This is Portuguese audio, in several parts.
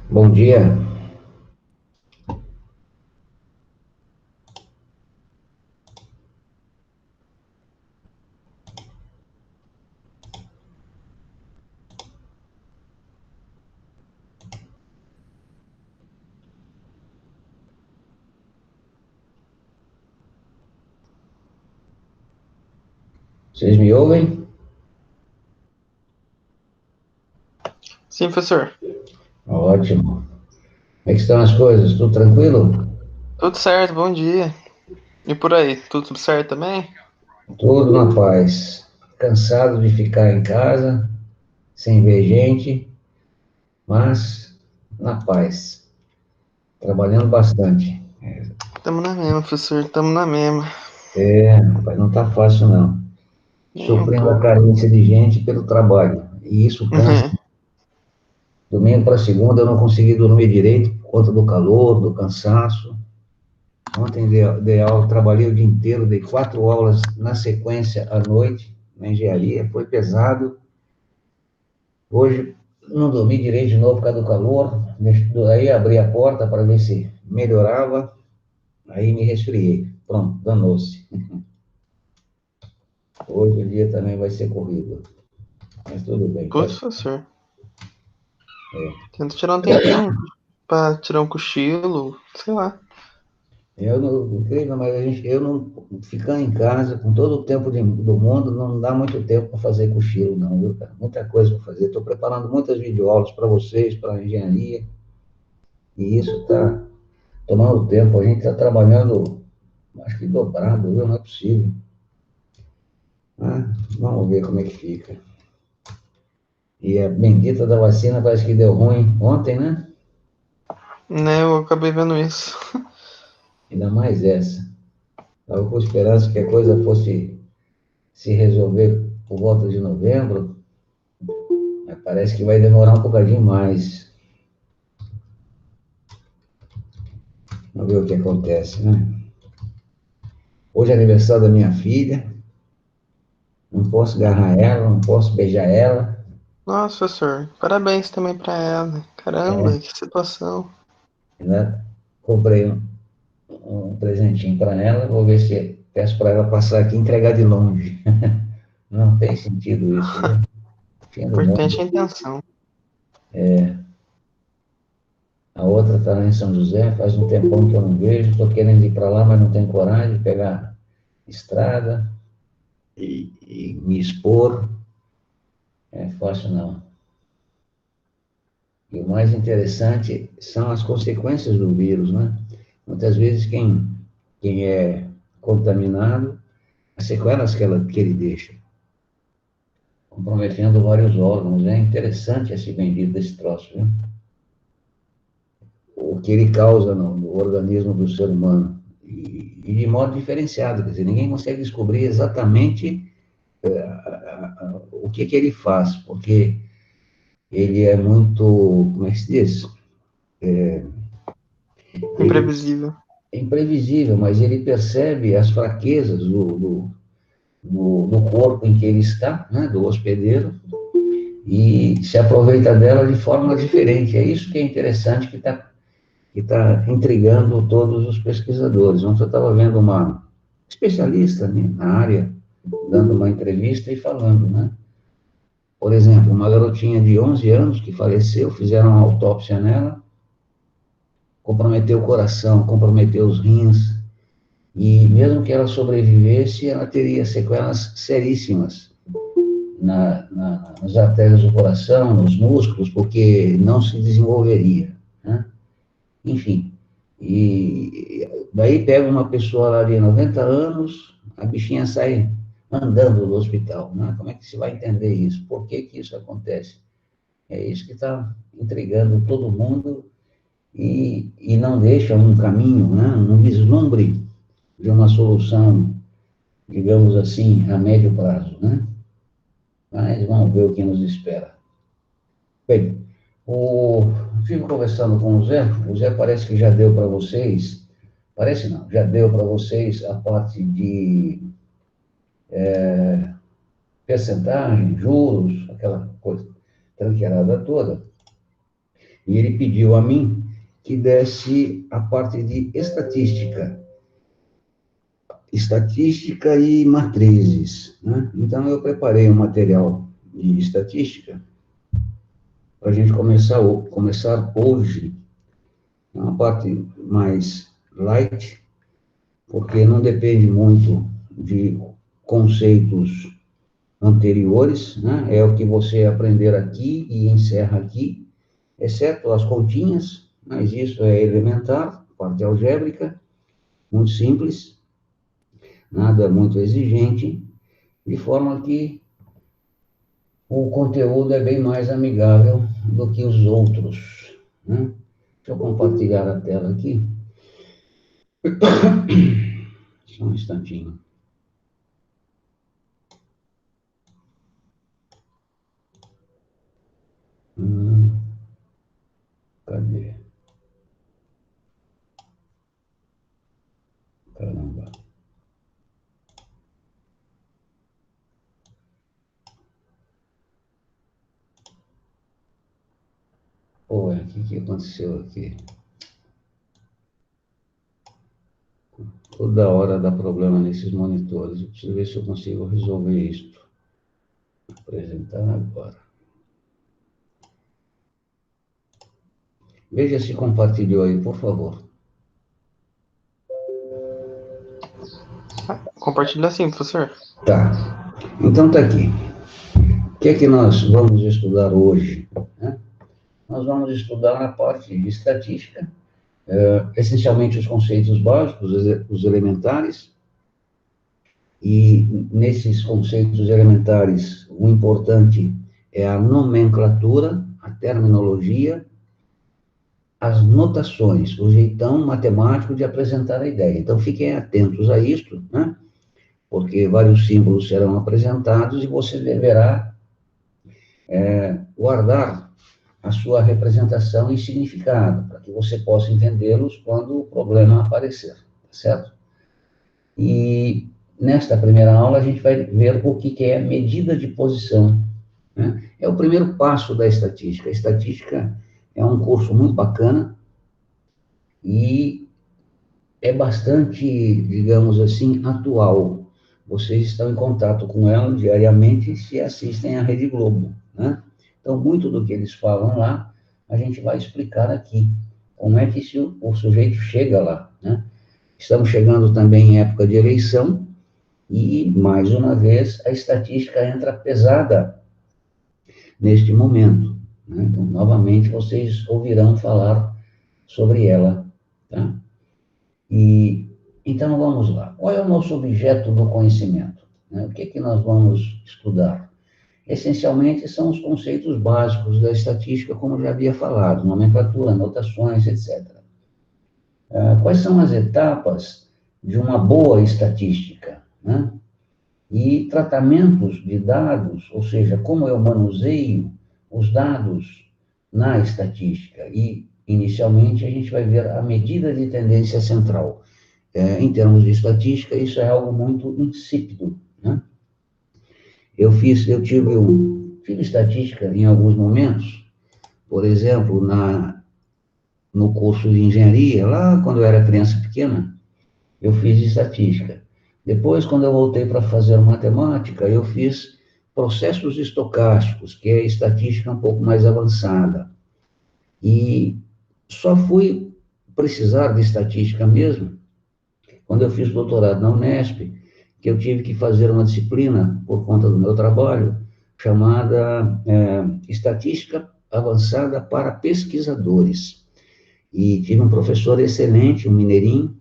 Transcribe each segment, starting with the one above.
Bom dia. Vocês me ouvem? Sim, professor. Ótimo. Como é que estão as coisas? Tudo tranquilo? Tudo certo, bom dia. E por aí, tudo certo também? Tudo na paz. Cansado de ficar em casa, sem ver gente, mas na paz. Trabalhando bastante. Tamo na mesma, professor, tamo na mesma. Rapaz, não tá fácil não. Nem um Suprindo a pouco. carência de gente pelo trabalho. E isso cansa. Domingo para segunda eu não consegui dormir direito por conta do calor, do cansaço. Ontem dei aula, trabalhei o dia inteiro, dei 4 aulas na sequência à noite, na engenharia, foi pesado. Hoje não dormi direito de novo por causa do calor, aí abri a porta para ver se melhorava, aí me resfriei. Pronto, danou-se. Hoje o dia também vai ser corrido, mas tudo bem, Putz, faz. professor. É. Tenta tirar um tempinho pra tirar um cochilo, sei lá. Eu não, incrível, mas eu não, ficar em casa com todo o tempo do mundo, não dá muito tempo para fazer cochilo, não, viu, cara? Muita coisa para fazer. Estou preparando muitas videoaulas para vocês, para a engenharia, e isso está tomando tempo. A gente está trabalhando, acho que dobrado, viu? Não é possível. Ah, vamos ver como é que fica. E a bendita da vacina parece que deu ruim ontem, né? Né, eu acabei vendo isso. Ainda mais essa. Estava com esperança que a coisa fosse se resolver por volta de novembro, mas parece que vai demorar um bocadinho mais. Vamos ver o que acontece, né? Hoje é aniversário da minha filha, não posso agarrar ela, não posso beijar ela. Nossa, professor, parabéns também pra ela. É, Caramba, que situação. né? Comprei um presentinho para ela, vou ver se peço para ela passar aqui e entregar de longe. Não tem sentido isso, viu? Fim do Importante mundo. é a intenção. A outra está lá em São José, faz um tempão que eu não vejo, estou querendo ir para lá, mas não tenho coragem de pegar estrada e me expor. É fácil não. E o mais interessante são as consequências do vírus, né? Muitas vezes quem é contaminado, as sequelas que ele deixa, comprometendo vários órgãos. É interessante esse bendito desse troço, viu? O que ele causa no organismo do ser humano. E de modo diferenciado, quer dizer, ninguém consegue descobrir exatamente o que ele faz, porque ele é muito, como é que se diz? Ele Imprevisível. é imprevisível, mas ele percebe as fraquezas do corpo em que ele está, né, do hospedeiro, e se aproveita dela de forma diferente. É isso que é interessante, que tá intrigando todos os pesquisadores. Ontem eu estava vendo uma especialista, né, na área, dando uma entrevista e falando, né? Por exemplo, uma garotinha de 11 anos que faleceu, fizeram uma autópsia nela, comprometeu o coração, comprometeu os rins, e mesmo que ela sobrevivesse, ela teria sequelas seríssimas nas artérias do coração, nos músculos, porque não se desenvolveria, né? Enfim, e daí pega uma pessoa lá de 90 anos, a bichinha sai andando do hospital, né? Como é que se vai entender isso? Por que que isso acontece? É isso que está intrigando todo mundo e não deixa um caminho, né? Um vislumbre de uma solução, digamos assim, a médio prazo, né? Mas vamos ver o que nos espera. Bem, fico conversando com o Zé parece que já deu para vocês, parece não, já deu para vocês a parte de percentagem, juros, aquela coisa tranqueirada toda. E ele pediu a mim que desse a parte de estatística e matrizes, né? Então, eu preparei um material de estatística para a gente começar hoje, uma parte mais light, porque não depende muito de conceitos anteriores, né? É o que você aprender aqui e encerra aqui, exceto as continhas, mas isso é elementar, parte algébrica, muito simples, nada muito exigente, de forma que o conteúdo é bem mais amigável do que os outros, né? Deixa eu compartilhar a tela aqui. Só um instantinho. Cadê? Caramba. Pô, o que aconteceu aqui? Toda hora dá problema nesses monitores. Eu preciso ver se eu consigo resolver isto. Apresentar agora. Veja se compartilhou aí, por favor. Compartilha assim, professor. Tá. Então tá aqui. O que é que nós vamos estudar hoje, né? Nós vamos estudar a parte de estatística, essencialmente os conceitos básicos, os elementares, e nesses conceitos elementares, o importante é a nomenclatura, a terminologia, as notações, o jeitão matemático de apresentar a ideia. Então, fiquem atentos a isto, né? Porque vários símbolos serão apresentados e você deverá guardar a sua representação e significado, para que você possa entendê-los quando o problema aparecer, tá certo? E nesta primeira aula a gente vai ver o que é medida de posição, né? É o primeiro passo da estatística. A estatística é um curso muito bacana e é bastante, digamos assim, atual. Vocês estão em contato com ela diariamente se assistem à Rede Globo, né? Então, muito do que eles falam lá, a gente vai explicar aqui. Como é que o sujeito chega lá, né? Estamos chegando também em época de eleição e, mais uma vez, a estatística entra pesada neste momento, né? Então, novamente, vocês ouvirão falar sobre ela, tá? E, então, vamos lá. Qual é o nosso objeto do conhecimento, né? O que é que nós vamos estudar? Essencialmente, são os conceitos básicos da estatística, como eu já havia falado, nomenclatura, anotações, etc. Quais são as etapas de uma boa estatística, né? E tratamentos de dados, ou seja, como eu manuseio os dados na estatística. E, inicialmente, a gente vai ver a medida de tendência central. Em termos de estatística, isso é algo muito insípido, né? Tive estatística em alguns momentos, por exemplo, no curso de engenharia, lá quando eu era criança pequena, eu fiz estatística. Depois, quando eu voltei para fazer matemática, eu fiz processos estocásticos, que é estatística um pouco mais avançada. E só fui precisar de estatística mesmo quando eu fiz doutorado na Unesp, que eu tive que fazer uma disciplina, por conta do meu trabalho, chamada Estatística Avançada para Pesquisadores. E tive um professor excelente, um mineirinho,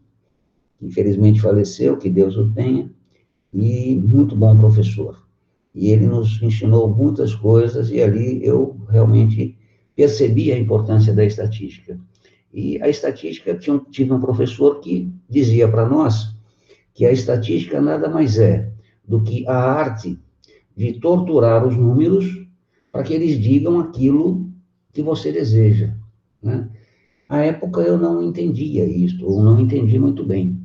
que infelizmente faleceu, que Deus o tenha, e muito bom professor. E ele nos ensinou muitas coisas, e ali eu realmente percebi a importância da estatística. E a estatística, tive um professor que dizia para nós que a estatística nada mais é do que a arte de torturar os números para que eles digam aquilo que você deseja, né? À época eu não entendia isso, ou não entendi muito bem.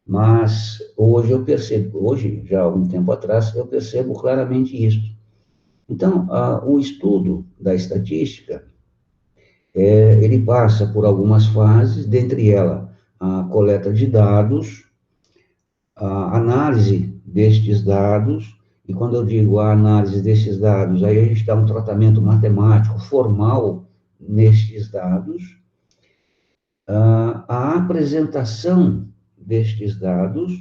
Mas hoje eu percebo, hoje, já há algum tempo atrás, eu percebo claramente isso. Então, o estudo da estatística Ele passa por algumas fases, dentre elas a coleta de dados, a análise destes dados, e quando eu digo a análise destes dados, aí a gente dá um tratamento matemático formal nestes dados, a apresentação destes dados,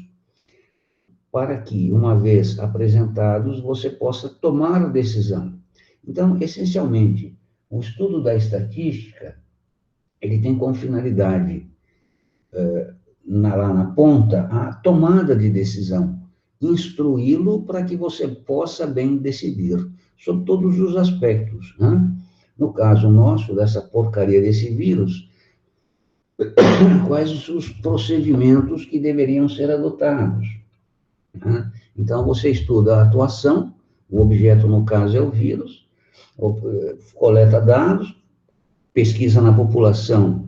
para que, uma vez apresentados, você possa tomar a decisão. Então, essencialmente, o estudo da estatística, ele tem como finalidade, lá na ponta, a tomada de decisão, instruí-lo para que você possa bem decidir sobre todos os aspectos, né? No caso nosso, dessa porcaria desse vírus, quais os procedimentos que deveriam ser adotados, né? Então, você estuda a atuação, o objeto, no caso, é o vírus, coleta dados, pesquisa na população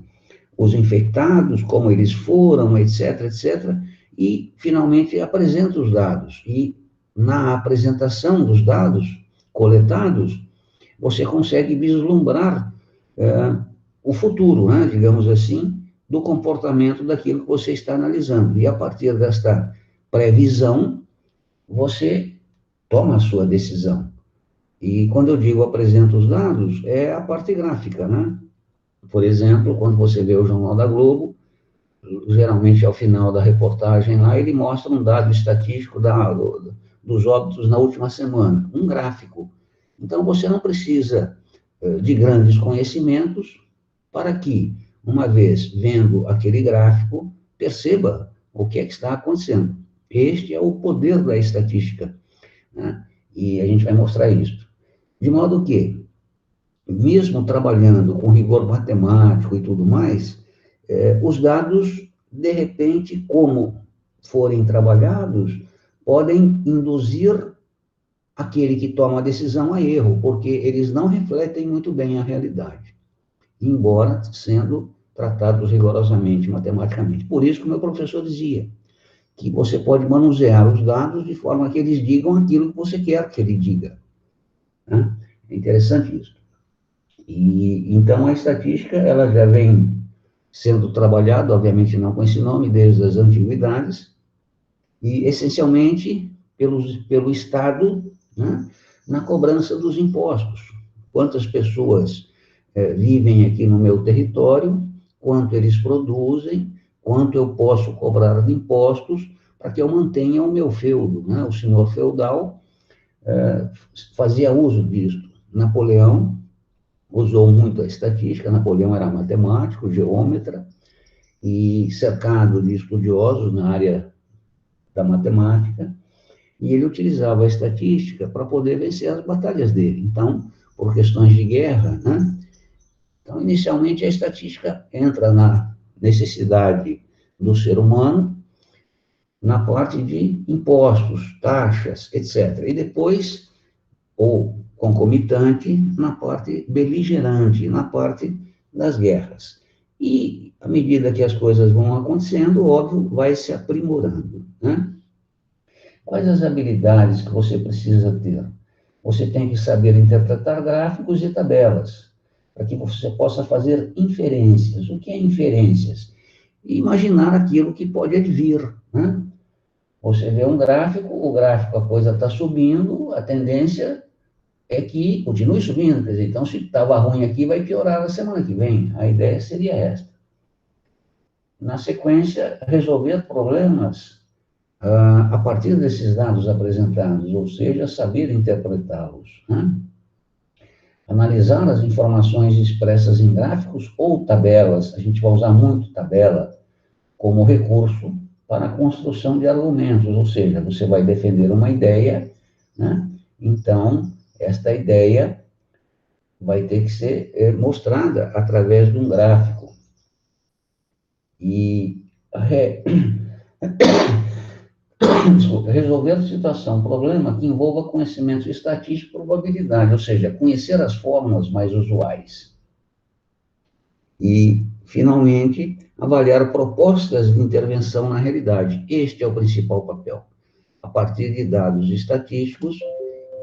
os infectados, como eles foram, etc., etc., e, finalmente, apresenta os dados. E, na apresentação dos dados coletados, você consegue vislumbrar o futuro, né, digamos assim, do comportamento daquilo que você está analisando. E, a partir desta previsão, você toma a sua decisão. E, quando eu digo apresenta os dados, é a parte gráfica, né? Por exemplo, quando você vê o Jornal da Globo, geralmente ao final da reportagem lá, ele mostra um dado estatístico dos óbitos na última semana, um gráfico. Então, você não precisa de grandes conhecimentos para que, uma vez vendo aquele gráfico, perceba o que é que está acontecendo. Este é o poder da estatística, né? E a gente vai mostrar isso. De modo que, mesmo trabalhando com rigor matemático e tudo mais, os dados, de repente, como forem trabalhados, podem induzir aquele que toma a decisão a erro, porque eles não refletem muito bem a realidade, embora sendo tratados rigorosamente matematicamente. Por isso que o meu professor dizia que você pode manusear os dados de forma que eles digam aquilo que você quer que ele diga, né? É interessante isso. E, então, a estatística, ela já vem sendo trabalhada, obviamente não com esse nome, desde as antiguidades, e, essencialmente, pelo Estado, né, na cobrança dos impostos. Quantas pessoas vivem aqui no meu território, quanto eles produzem, quanto eu posso cobrar de impostos para que eu mantenha o meu feudo, né? O senhor feudal fazia uso disso. Napoleão usou muito a estatística. Napoleão era matemático, geômetra, e cercado de estudiosos na área da matemática, e ele utilizava a estatística para poder vencer as batalhas dele. Então, por questões de guerra, né? Então, inicialmente, a estatística entra na necessidade do ser humano, na parte de impostos, taxas, etc. E depois, ou concomitante, na parte beligerante, na parte das guerras. E, à medida que as coisas vão acontecendo, óbvio, vai se aprimorando, né? Quais as habilidades que você precisa ter? Você tem que saber interpretar gráficos e tabelas, para que você possa fazer inferências. O que é inferências? Imaginar aquilo que pode advir, né? Você vê um gráfico, o gráfico, a coisa está subindo, a tendência é que continue subindo. Quer dizer, então, se estava ruim aqui, vai piorar na semana que vem. A ideia seria esta. Na sequência, resolver problemas a partir desses dados apresentados, ou seja, saber interpretá-los, né? Analisar as informações expressas em gráficos ou tabelas. A gente vai usar muito tabela como recurso para a construção de argumentos, ou seja, você vai defender uma ideia, né? Então, esta ideia vai ter que ser mostrada através de um gráfico. E resolver a situação, problema que envolva conhecimento estatístico e probabilidade, ou seja, conhecer as fórmulas mais usuais. E, finalmente, avaliar propostas de intervenção na realidade. Este é o principal papel. A partir de dados estatísticos,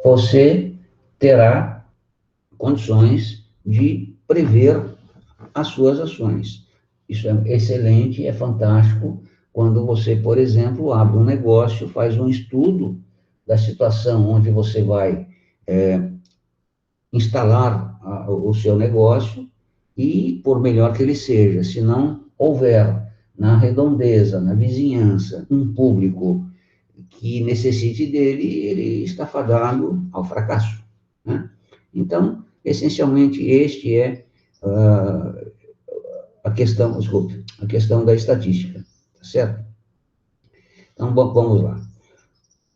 você terá condições de prever as suas ações. Isso é excelente, é fantástico, quando você, por exemplo, abre um negócio, faz um estudo da situação onde você vai instalar o seu negócio e, por melhor que ele seja, se não houver na redondeza, na vizinhança, um público que necessite dele, ele está fadado ao fracasso, né? Então, essencialmente, este é a questão, desculpe, a questão da estatística, tá certo? Então, vamos lá.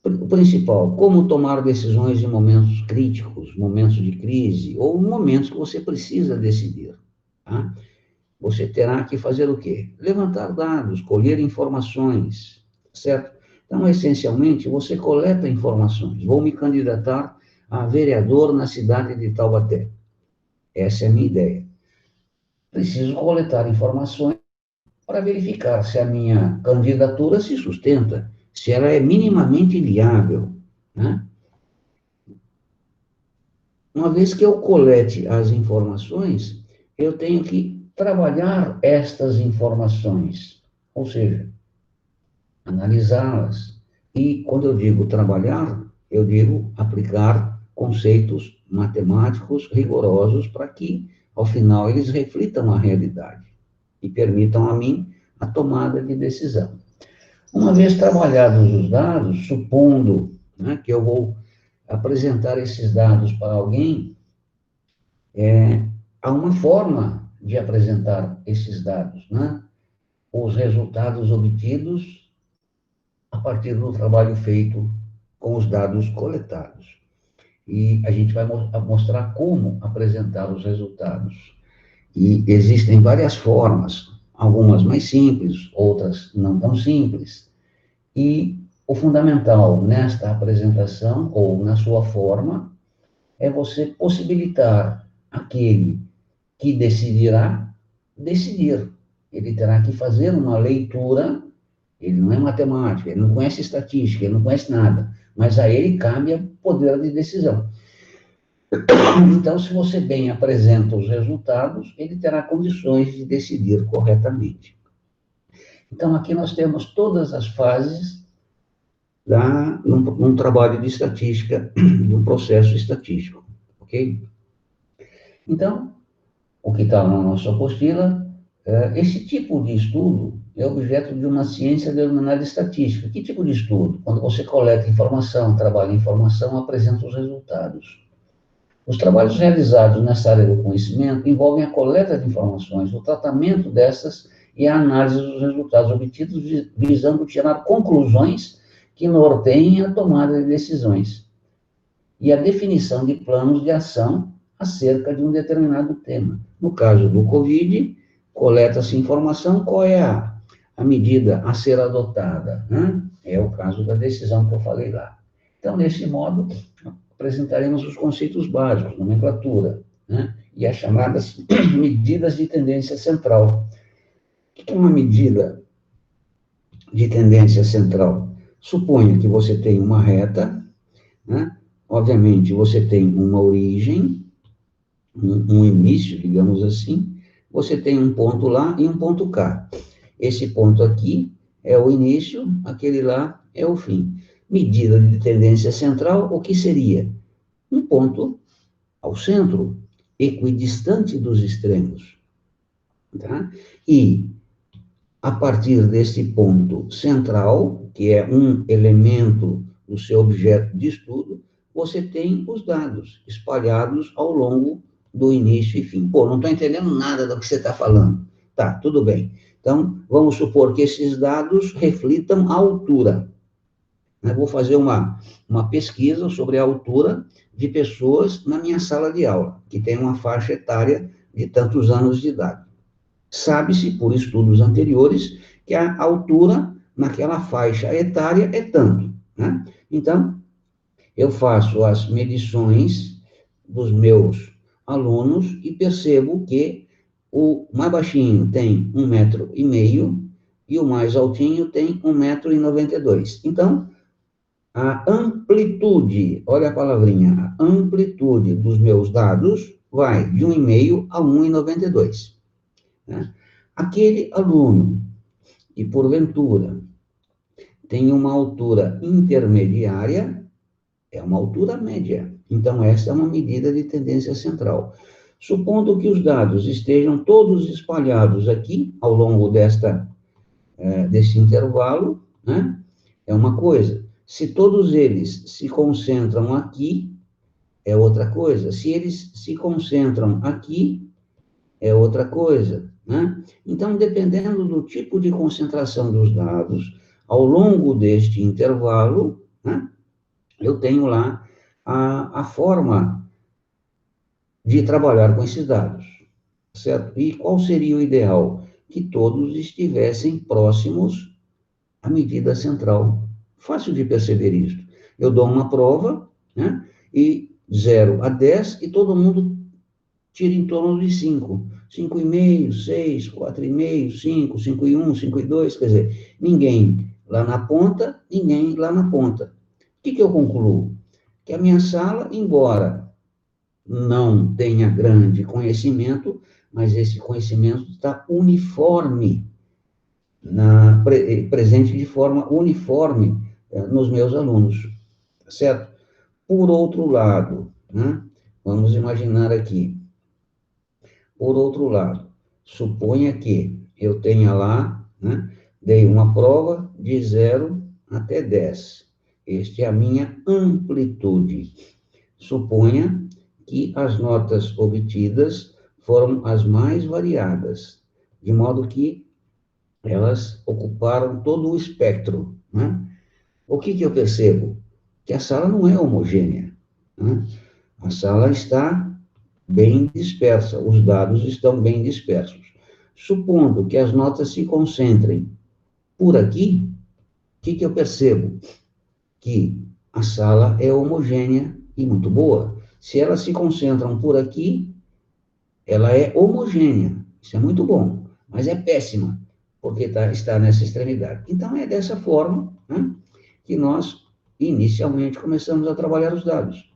O principal, como tomar decisões em momentos críticos, momentos de crise, ou momentos que você precisa decidir, tá? Você terá que fazer o quê? Levantar dados, colher informações, certo? Então, essencialmente, você coleta informações. Vou me candidatar a vereador na cidade de Taubaté. Essa é a minha ideia. Preciso coletar informações para verificar se a minha candidatura se sustenta, se ela é minimamente viável, né? Uma vez que eu colete as informações, eu tenho que trabalhar estas informações, ou seja, analisá-las. E quando eu digo trabalhar, eu digo aplicar conceitos matemáticos rigorosos para que, ao final, eles reflitam a realidade e permitam a mim a tomada de decisão. Uma vez trabalhados os dados, supondo, né, que eu vou apresentar esses dados para alguém, há uma forma de apresentar esses dados, né? Os resultados obtidos a partir do trabalho feito com os dados coletados. E a gente vai mostrar como apresentar os resultados. E existem várias formas, algumas mais simples, outras não tão simples. E o fundamental nesta apresentação, ou na sua forma, é você possibilitar aquele que decidirá decidir. Ele terá que fazer uma leitura. Ele não é matemático, ele não conhece estatística, ele não conhece nada, mas a ele cabe o poder de decisão. Então, se você bem apresenta os resultados, ele terá condições de decidir corretamente. Então, aqui nós temos todas as fases num trabalho de estatística, de um processo estatístico, ok? Então, o que está na nossa apostila, esse tipo de estudo é objeto de uma ciência denominada estatística. Que tipo de estudo? Quando você coleta informação, trabalha informação, apresenta os resultados. Os trabalhos realizados nessa área do conhecimento envolvem a coleta de informações, o tratamento dessas e a análise dos resultados obtidos, visando tirar conclusões que norteiem a tomada de decisões e a definição de planos de ação acerca de um determinado tema. No caso do Covid, coleta-se informação, qual é a medida a ser adotada, né? É o caso da decisão que eu falei lá. Então, desse modo, apresentaremos os conceitos básicos, nomenclatura, né? E as chamadas medidas de tendência central. O que é uma medida de tendência central? Suponha que você tem uma reta, né? Obviamente, você tem uma origem, um início, digamos assim, você tem um ponto lá e um ponto cá. Esse ponto aqui é o início, aquele lá é o fim. Medida de tendência central, o que seria? Um ponto ao centro, equidistante dos extremos. Tá? E, a partir desse ponto central, que é um elemento do seu objeto de estudo, você tem os dados espalhados ao longo do início e fim. Pô, não estou entendendo nada do que você está falando. Tá, tudo bem. Então, vamos supor que esses dados reflitam a altura. Eu vou fazer uma pesquisa sobre a altura de pessoas na minha sala de aula, que tem uma faixa etária de tantos anos de idade. Sabe-se, por estudos anteriores, que a altura naquela faixa etária é tanto, né? Então, eu faço as medições dos meus alunos e percebo que o mais baixinho tem 1,5 m e o mais altinho tem 1,92 m. Então, a amplitude, olha a palavrinha, a amplitude dos meus dados vai de 1,5 a 1,92. né? Aquele aluno que, porventura, tem uma altura intermediária, é uma altura média. Então, essa é uma medida de tendência central. Supondo que os dados estejam todos espalhados aqui, ao longo desse intervalo, né? É uma coisa. Se todos eles se concentram aqui, é outra coisa. Se eles se concentram aqui, é outra coisa, né? Então, dependendo do tipo de concentração dos dados, ao longo deste intervalo, né, eu tenho lá a forma de trabalhar com esses dados, certo? E qual seria o ideal? Que todos estivessem próximos à medida central. Fácil de perceber isso. Eu dou uma prova, né, e 0 a 10, e todo mundo tira em torno de 5. 5,5, 6, 4,5, 5, 5,1, 5,2, quer dizer, ninguém lá na ponta, ninguém lá na ponta. O que eu concluo? Que a minha sala, embora não tenha grande conhecimento, mas esse conhecimento está uniforme, presente de forma uniforme nos meus alunos, certo? Por outro lado, né, vamos imaginar aqui, por outro lado, suponha que eu tenha lá, né, dei uma prova de 0 até 10. Esta é a minha amplitude. Suponha que as notas obtidas foram as mais variadas, de modo que elas ocuparam todo o espectro, né? O que eu percebo? Que a sala não é homogênea, né? A sala está bem dispersa, os dados estão bem dispersos. Supondo que as notas se concentrem por aqui, o que eu percebo? Que a sala é homogênea e muito boa. Se elas se concentram por aqui, ela é homogênea. Isso é muito bom, mas é péssima, porque está nessa extremidade. Então, é dessa forma, né, que nós, inicialmente, começamos a trabalhar os dados.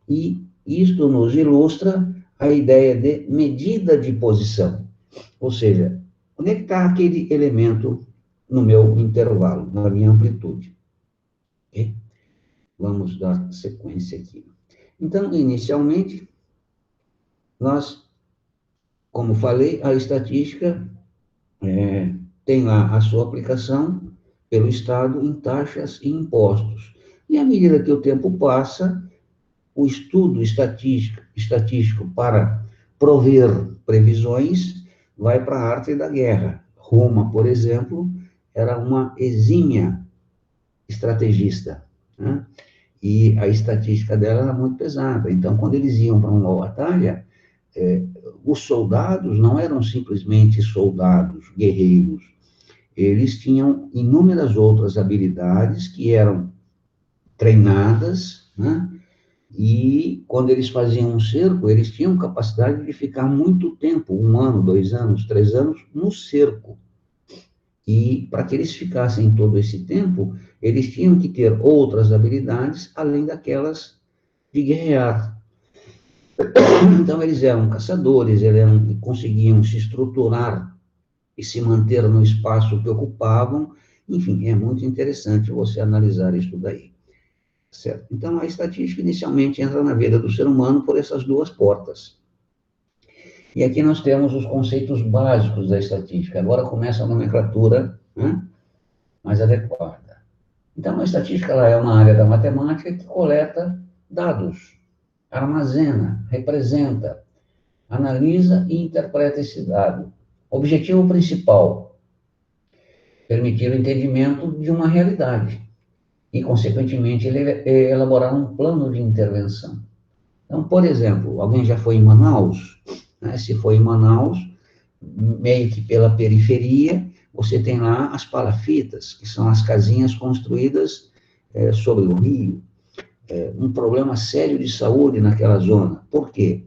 E isto nos ilustra a ideia de medida de posição. Ou seja, onde é que está aquele elemento no meu intervalo, na minha amplitude? Okay? Vamos dar sequência aqui. Então, inicialmente, nós, como falei, a estatística tem lá a sua aplicação pelo Estado em taxas e impostos. E à medida que o tempo passa, o estudo estatístico para prover previsões vai para a arte da guerra. Roma, por exemplo, era uma exímia estrategista, né? E a estatística dela era muito pesada. Então, quando eles iam para uma batalha, os soldados não eram simplesmente soldados, guerreiros. Eles tinham inúmeras outras habilidades que eram treinadas, né? E quando eles faziam um cerco, eles tinham capacidade de ficar muito tempo, 1 ano, 2 anos, 3 anos, no cerco. E para que eles ficassem todo esse tempo, eles tinham que ter outras habilidades, além daquelas de guerrear. Então, eles eram caçadores, conseguiam se estruturar e se manter no espaço que ocupavam. Enfim, é muito interessante você analisar isso daí. Certo? Então, a estatística inicialmente entra na vida do ser humano por essas duas portas. E aqui nós temos os conceitos básicos da estatística. Agora começa a nomenclatura, né, mais adequada. Então, a estatística ela é uma área da matemática que coleta dados, armazena, representa, analisa e interpreta esse dado. Objetivo principal: permitir o entendimento de uma realidade e, consequentemente, elaborar um plano de intervenção. Então, por exemplo, alguém já foi em Manaus? Né? Se foi em Manaus, meio que pela periferia, você tem lá as palafitas, que são as casinhas construídas sobre o rio. Um problema sério de saúde naquela zona. Por quê?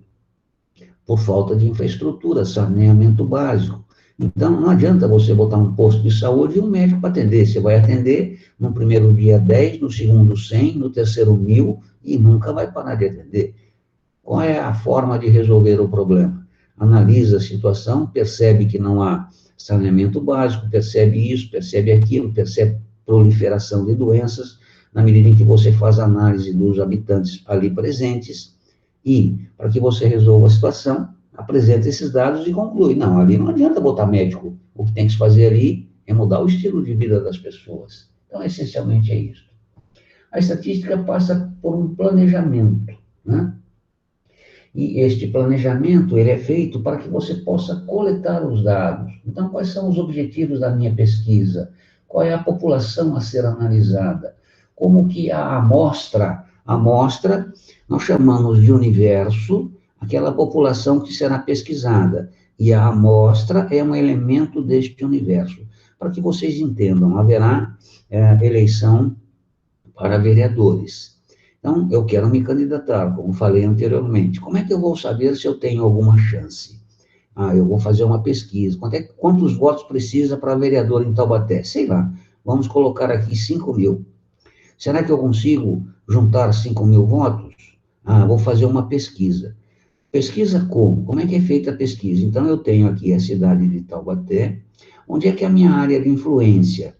Por falta de infraestrutura, saneamento básico. Então, não adianta você botar um posto de saúde e um médico para atender. Você vai atender no primeiro dia 10, no segundo 100, no terceiro 1000 e nunca vai parar de atender. Qual é a forma de resolver o problema? analisa a situação, percebe que não há saneamento básico, percebe isso, percebe aquilo, percebe proliferação de doenças, na medida em que você faz análise dos habitantes ali presentes, e, para que você resolva a situação, apresenta esses dados e conclui. Não, ali não adianta botar médico. O que tem que se fazer ali é mudar o estilo de vida das pessoas. Então, essencialmente é isso. A estatística passa por um planejamento, né? E este planejamento, ele é feito para que você possa coletar os dados. Então, quais são os objetivos da minha pesquisa? Qual é a população a ser analisada? Como que a amostra, nós chamamos de universo, aquela população que será pesquisada. E a amostra é um elemento deste universo. Para que vocês entendam, haverá eleição para vereadores. Então, eu quero me candidatar, como falei anteriormente. Como é que eu vou saber se eu tenho alguma chance? Eu vou fazer uma pesquisa. Quantos votos precisa para vereador em Taubaté? Sei lá, vamos colocar aqui 5.000. Será que eu consigo juntar 5.000 votos? Vou fazer uma pesquisa. Pesquisa como? Como é que é feita a pesquisa? Então, eu tenho aqui a cidade de Taubaté. Onde é que é a minha área de influência?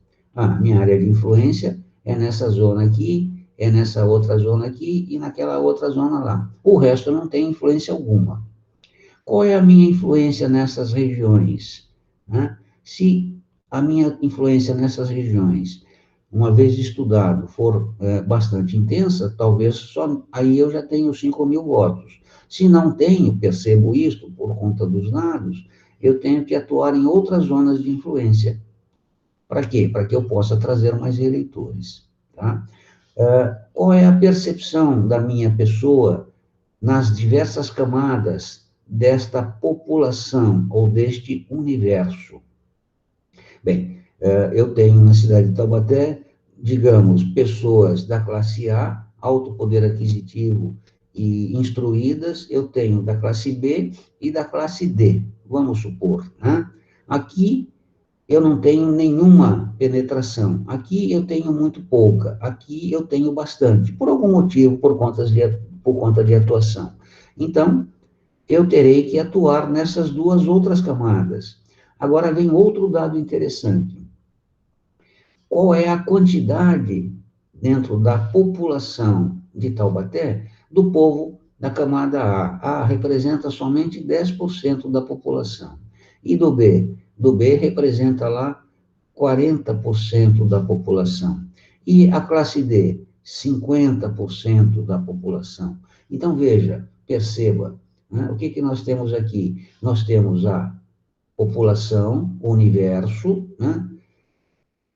Minha área de influência é nessa zona aqui, é nessa outra zona aqui e naquela outra zona lá. O resto não tem influência alguma. Qual é a minha influência nessas regiões? Se a minha influência nessas regiões, uma vez estudado, for bastante intensa, talvez só aí eu já tenho 5.000 votos. Se não tenho, percebo isso por conta dos dados, eu tenho que atuar em outras zonas de influência. Para quê? Para que eu possa trazer mais eleitores. Tá? Qual é a percepção da minha pessoa nas diversas camadas desta população ou deste universo? Bem, eu tenho na cidade de Taubaté, digamos, pessoas da classe A, alto poder aquisitivo e instruídas, eu tenho da classe B e da classe D, vamos supor. Né? Aqui eu não tenho nenhuma penetração, aqui eu tenho muito pouca, aqui eu tenho bastante, por algum motivo, por conta de atuação. Então, eu terei que atuar nessas duas outras camadas. Agora vem outro dado interessante. Qual é a quantidade dentro da população de Taubaté do povo da camada A? A representa somente 10% da população. E do B? Do B representa lá 40% da população. E a classe D? 50% da população. Então, veja, perceba, né? O que nós temos aqui? Nós temos a população, o universo, né?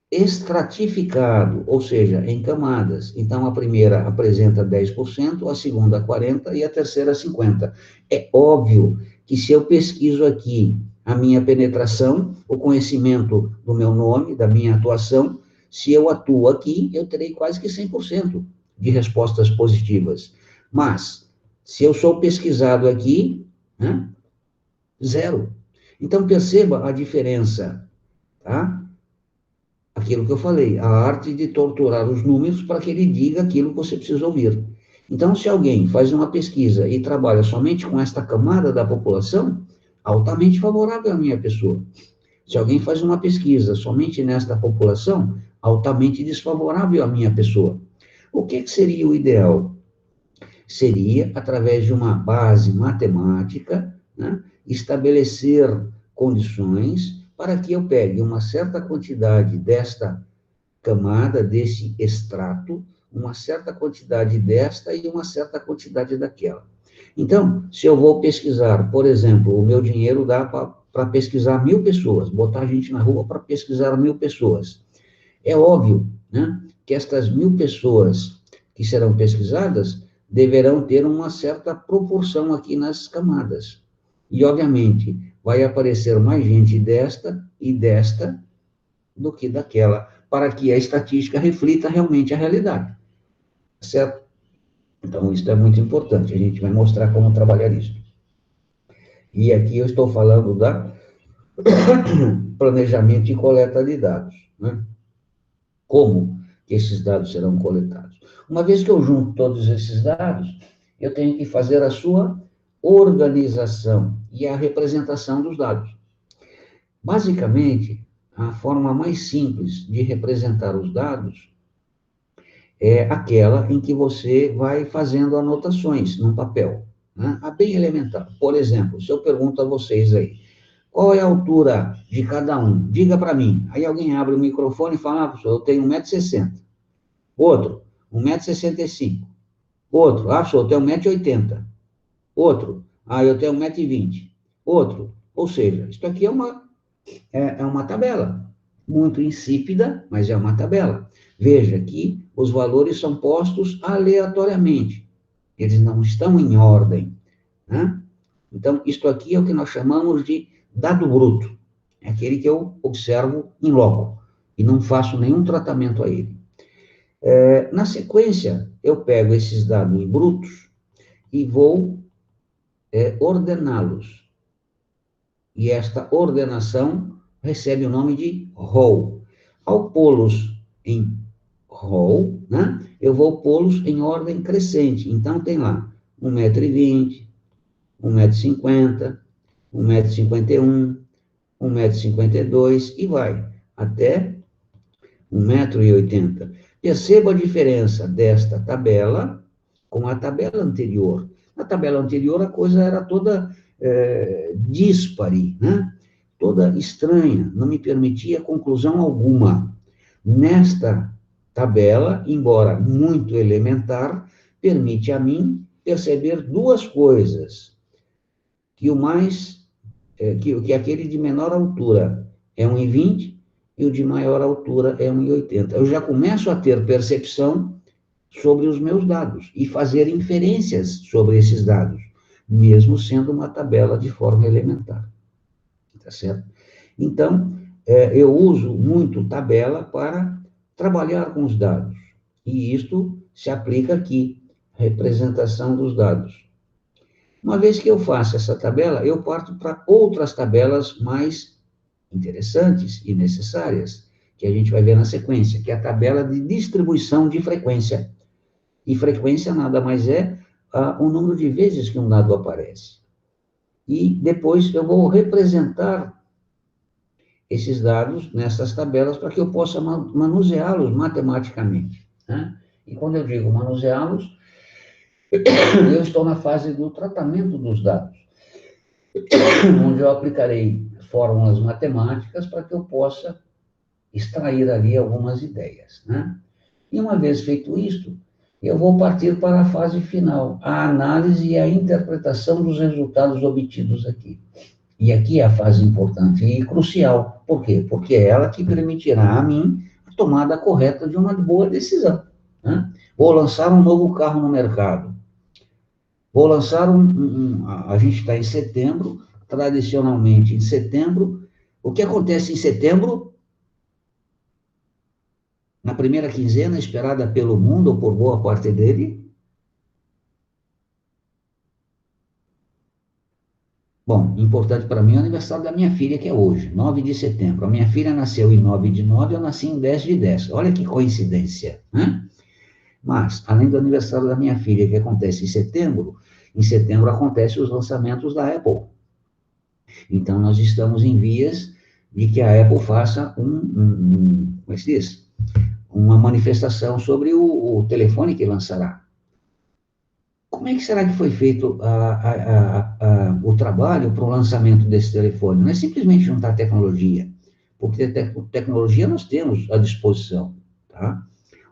Estratificado, ou seja, em camadas. Então, a primeira apresenta 10%, a segunda 40% e a terceira 50%. É óbvio que se eu pesquiso aqui a minha penetração, o conhecimento do meu nome, da minha atuação, se eu atuo aqui, eu terei quase que 100% de respostas positivas. Mas, se eu sou pesquisado aqui, né, zero. Então, perceba a diferença, tá? Aquilo que eu falei, a arte de torturar os números para que ele diga aquilo que você precisa ouvir. Então, se alguém faz uma pesquisa e trabalha somente com esta camada da população, altamente favorável à minha pessoa. Se alguém faz uma pesquisa somente nesta população, altamente desfavorável à minha pessoa. O que seria o ideal? Seria, através de uma base matemática, né, estabelecer condições para que eu pegue uma certa quantidade desta camada, desse extrato, uma certa quantidade desta e uma certa quantidade daquela. Então, se eu vou pesquisar, por exemplo, o meu dinheiro dá para pesquisar 1.000 pessoas, botar gente na rua para pesquisar 1.000 pessoas. É óbvio, né, que estas 1.000 pessoas que serão pesquisadas deverão ter uma certa proporção aqui nas camadas. E, obviamente, vai aparecer mais gente desta e desta do que daquela, para que a estatística reflita realmente a realidade. Certo? Então, isso é muito importante. A gente vai mostrar como trabalhar isso. E aqui eu estou falando da planejamento e coleta de dados. Né? Como que esses dados serão coletados? Uma vez que eu junto todos esses dados, eu tenho que fazer a sua organização e a representação dos dados. Basicamente, a forma mais simples de representar os dados é aquela em que você vai fazendo anotações num papel, né? Bem elementar. Por exemplo, se eu pergunto a vocês aí, qual é a altura de cada um? Diga para mim. Aí alguém abre o microfone e fala, professor, eu tenho 1,60 m. Outro, 1,65 m. Outro, professor, eu tenho 1,80 m. Outro, eu tenho 1,20 m. Outro, ou seja, isso aqui é uma tabela, muito insípida, mas é uma tabela. Veja que os valores são postos aleatoriamente, eles não estão em ordem, né? Então, isto aqui é o que nós chamamos de dado bruto, é aquele que eu observo em loco, e não faço nenhum tratamento a ele. Na sequência, eu pego esses dados brutos e vou ordená-los. E esta ordenação recebe o nome de row. Ao pô-los em row, né, eu vou pô-los em ordem crescente. Então, tem lá 1,20 m, 1,50 m, 1,51 m, 1,52 m e vai até 1,80 m. Perceba a diferença desta tabela com a tabela anterior. Na tabela anterior, a coisa era toda díspare, né? Toda estranha, não me permitia conclusão alguma. Nesta tabela, embora muito elementar, permite a mim perceber duas coisas. Que aquele de menor altura é 1,20 m e o de maior altura é 1,80 m. Eu já começo a ter percepção sobre os meus dados e fazer inferências sobre esses dados, mesmo sendo uma tabela de forma elementar. Tá certo? Então, eu uso muito tabela para trabalhar com os dados. E isto se aplica aqui, representação dos dados. Uma vez que eu faço essa tabela, eu parto para outras tabelas mais interessantes e necessárias, que a gente vai ver na sequência, que é a tabela de distribuição de frequência. E frequência nada mais é o número de vezes que um dado aparece. E depois eu vou representar esses dados nessas tabelas para que eu possa manuseá-los matematicamente, né? E quando eu digo manuseá-los, eu estou na fase do tratamento dos dados, onde eu aplicarei fórmulas matemáticas para que eu possa extrair ali algumas ideias, né? E uma vez feito isto, eu vou partir para a fase final, a análise e a interpretação dos resultados obtidos aqui. E aqui é a fase importante e crucial. Por quê? Porque é ela que permitirá a mim a tomada correta de uma boa decisão, né? Vou lançar um novo carro no mercado. Vou lançar a gente está em setembro, tradicionalmente em setembro. O que acontece em setembro? Na primeira quinzena, esperada pelo mundo, ou por boa parte dele? Bom, importante para mim é o aniversário da minha filha, que é hoje, 9 de setembro. A minha filha nasceu em 9 de 9, eu nasci em 10 de 10. Olha que coincidência, né? Mas, além do aniversário da minha filha, que acontece em setembro acontecem os lançamentos da Apple. Então, nós estamos em vias de que a Apple faça como é que se diz? Uma manifestação sobre o telefone que lançará. Como é que será que foi feito o trabalho para o lançamento desse telefone? Não é simplesmente juntar tecnologia, porque tecnologia nós temos à disposição, tá?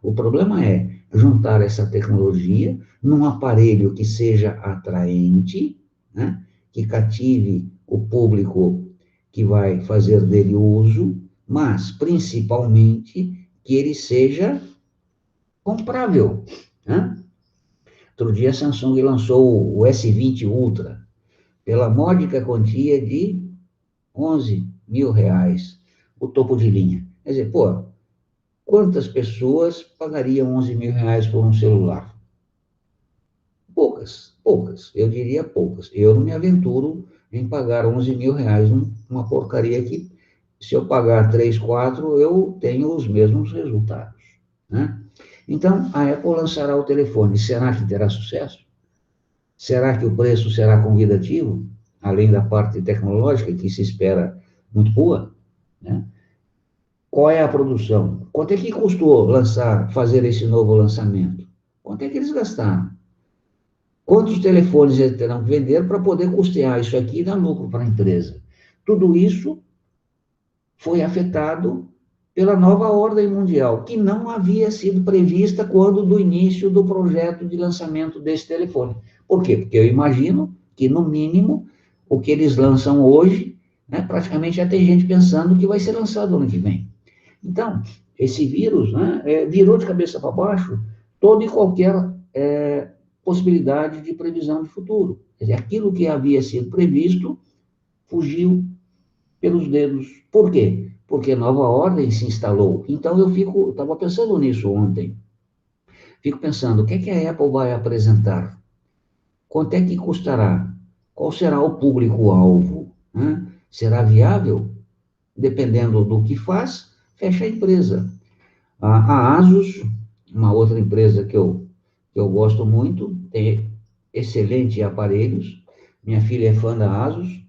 O problema é juntar essa tecnologia num aparelho que seja atraente, né? Que cative o público que vai fazer dele uso, mas, principalmente, que ele seja comprável, né? Outro dia a Samsung lançou o S20 Ultra pela módica quantia de R$ 11.000, o topo de linha. Quer dizer, quantas pessoas pagariam R$ 11.000 por um celular? Poucas, poucas, eu diria poucas. Eu não me aventuro em pagar R$ 11.000 numa porcaria que, se eu pagar 3, 4, eu tenho os mesmos resultados, né? Então, a Apple lançará o telefone. Será que terá sucesso? Será que o preço será convidativo, além da parte tecnológica, que se espera muito boa, né? Qual é a produção? Quanto é que custou fazer esse novo lançamento? Quanto é que eles gastaram? Quantos telefones eles terão que vender para poder custear isso aqui e dar lucro para a empresa? Tudo isso foi afetado pela nova ordem mundial, que não havia sido prevista quando do início do projeto de lançamento desse telefone. Por quê? Porque eu imagino que, no mínimo, o que eles lançam hoje, né, praticamente já tem gente pensando que vai ser lançado ano que vem. Então, esse vírus, né, virou de cabeça para baixo toda e qualquer possibilidade de previsão de futuro. Quer dizer, aquilo que havia sido previsto fugiu pelos dedos. Por quê? Porque nova ordem se instalou. Então, eu estava pensando nisso ontem. Fico pensando, o que é que a Apple vai apresentar? Quanto é que custará? Qual será o público-alvo? Né? Será viável? Dependendo do que faz, fecha a empresa. A Asus, uma outra empresa que eu gosto muito, tem excelentes aparelhos. Minha filha é fã da Asus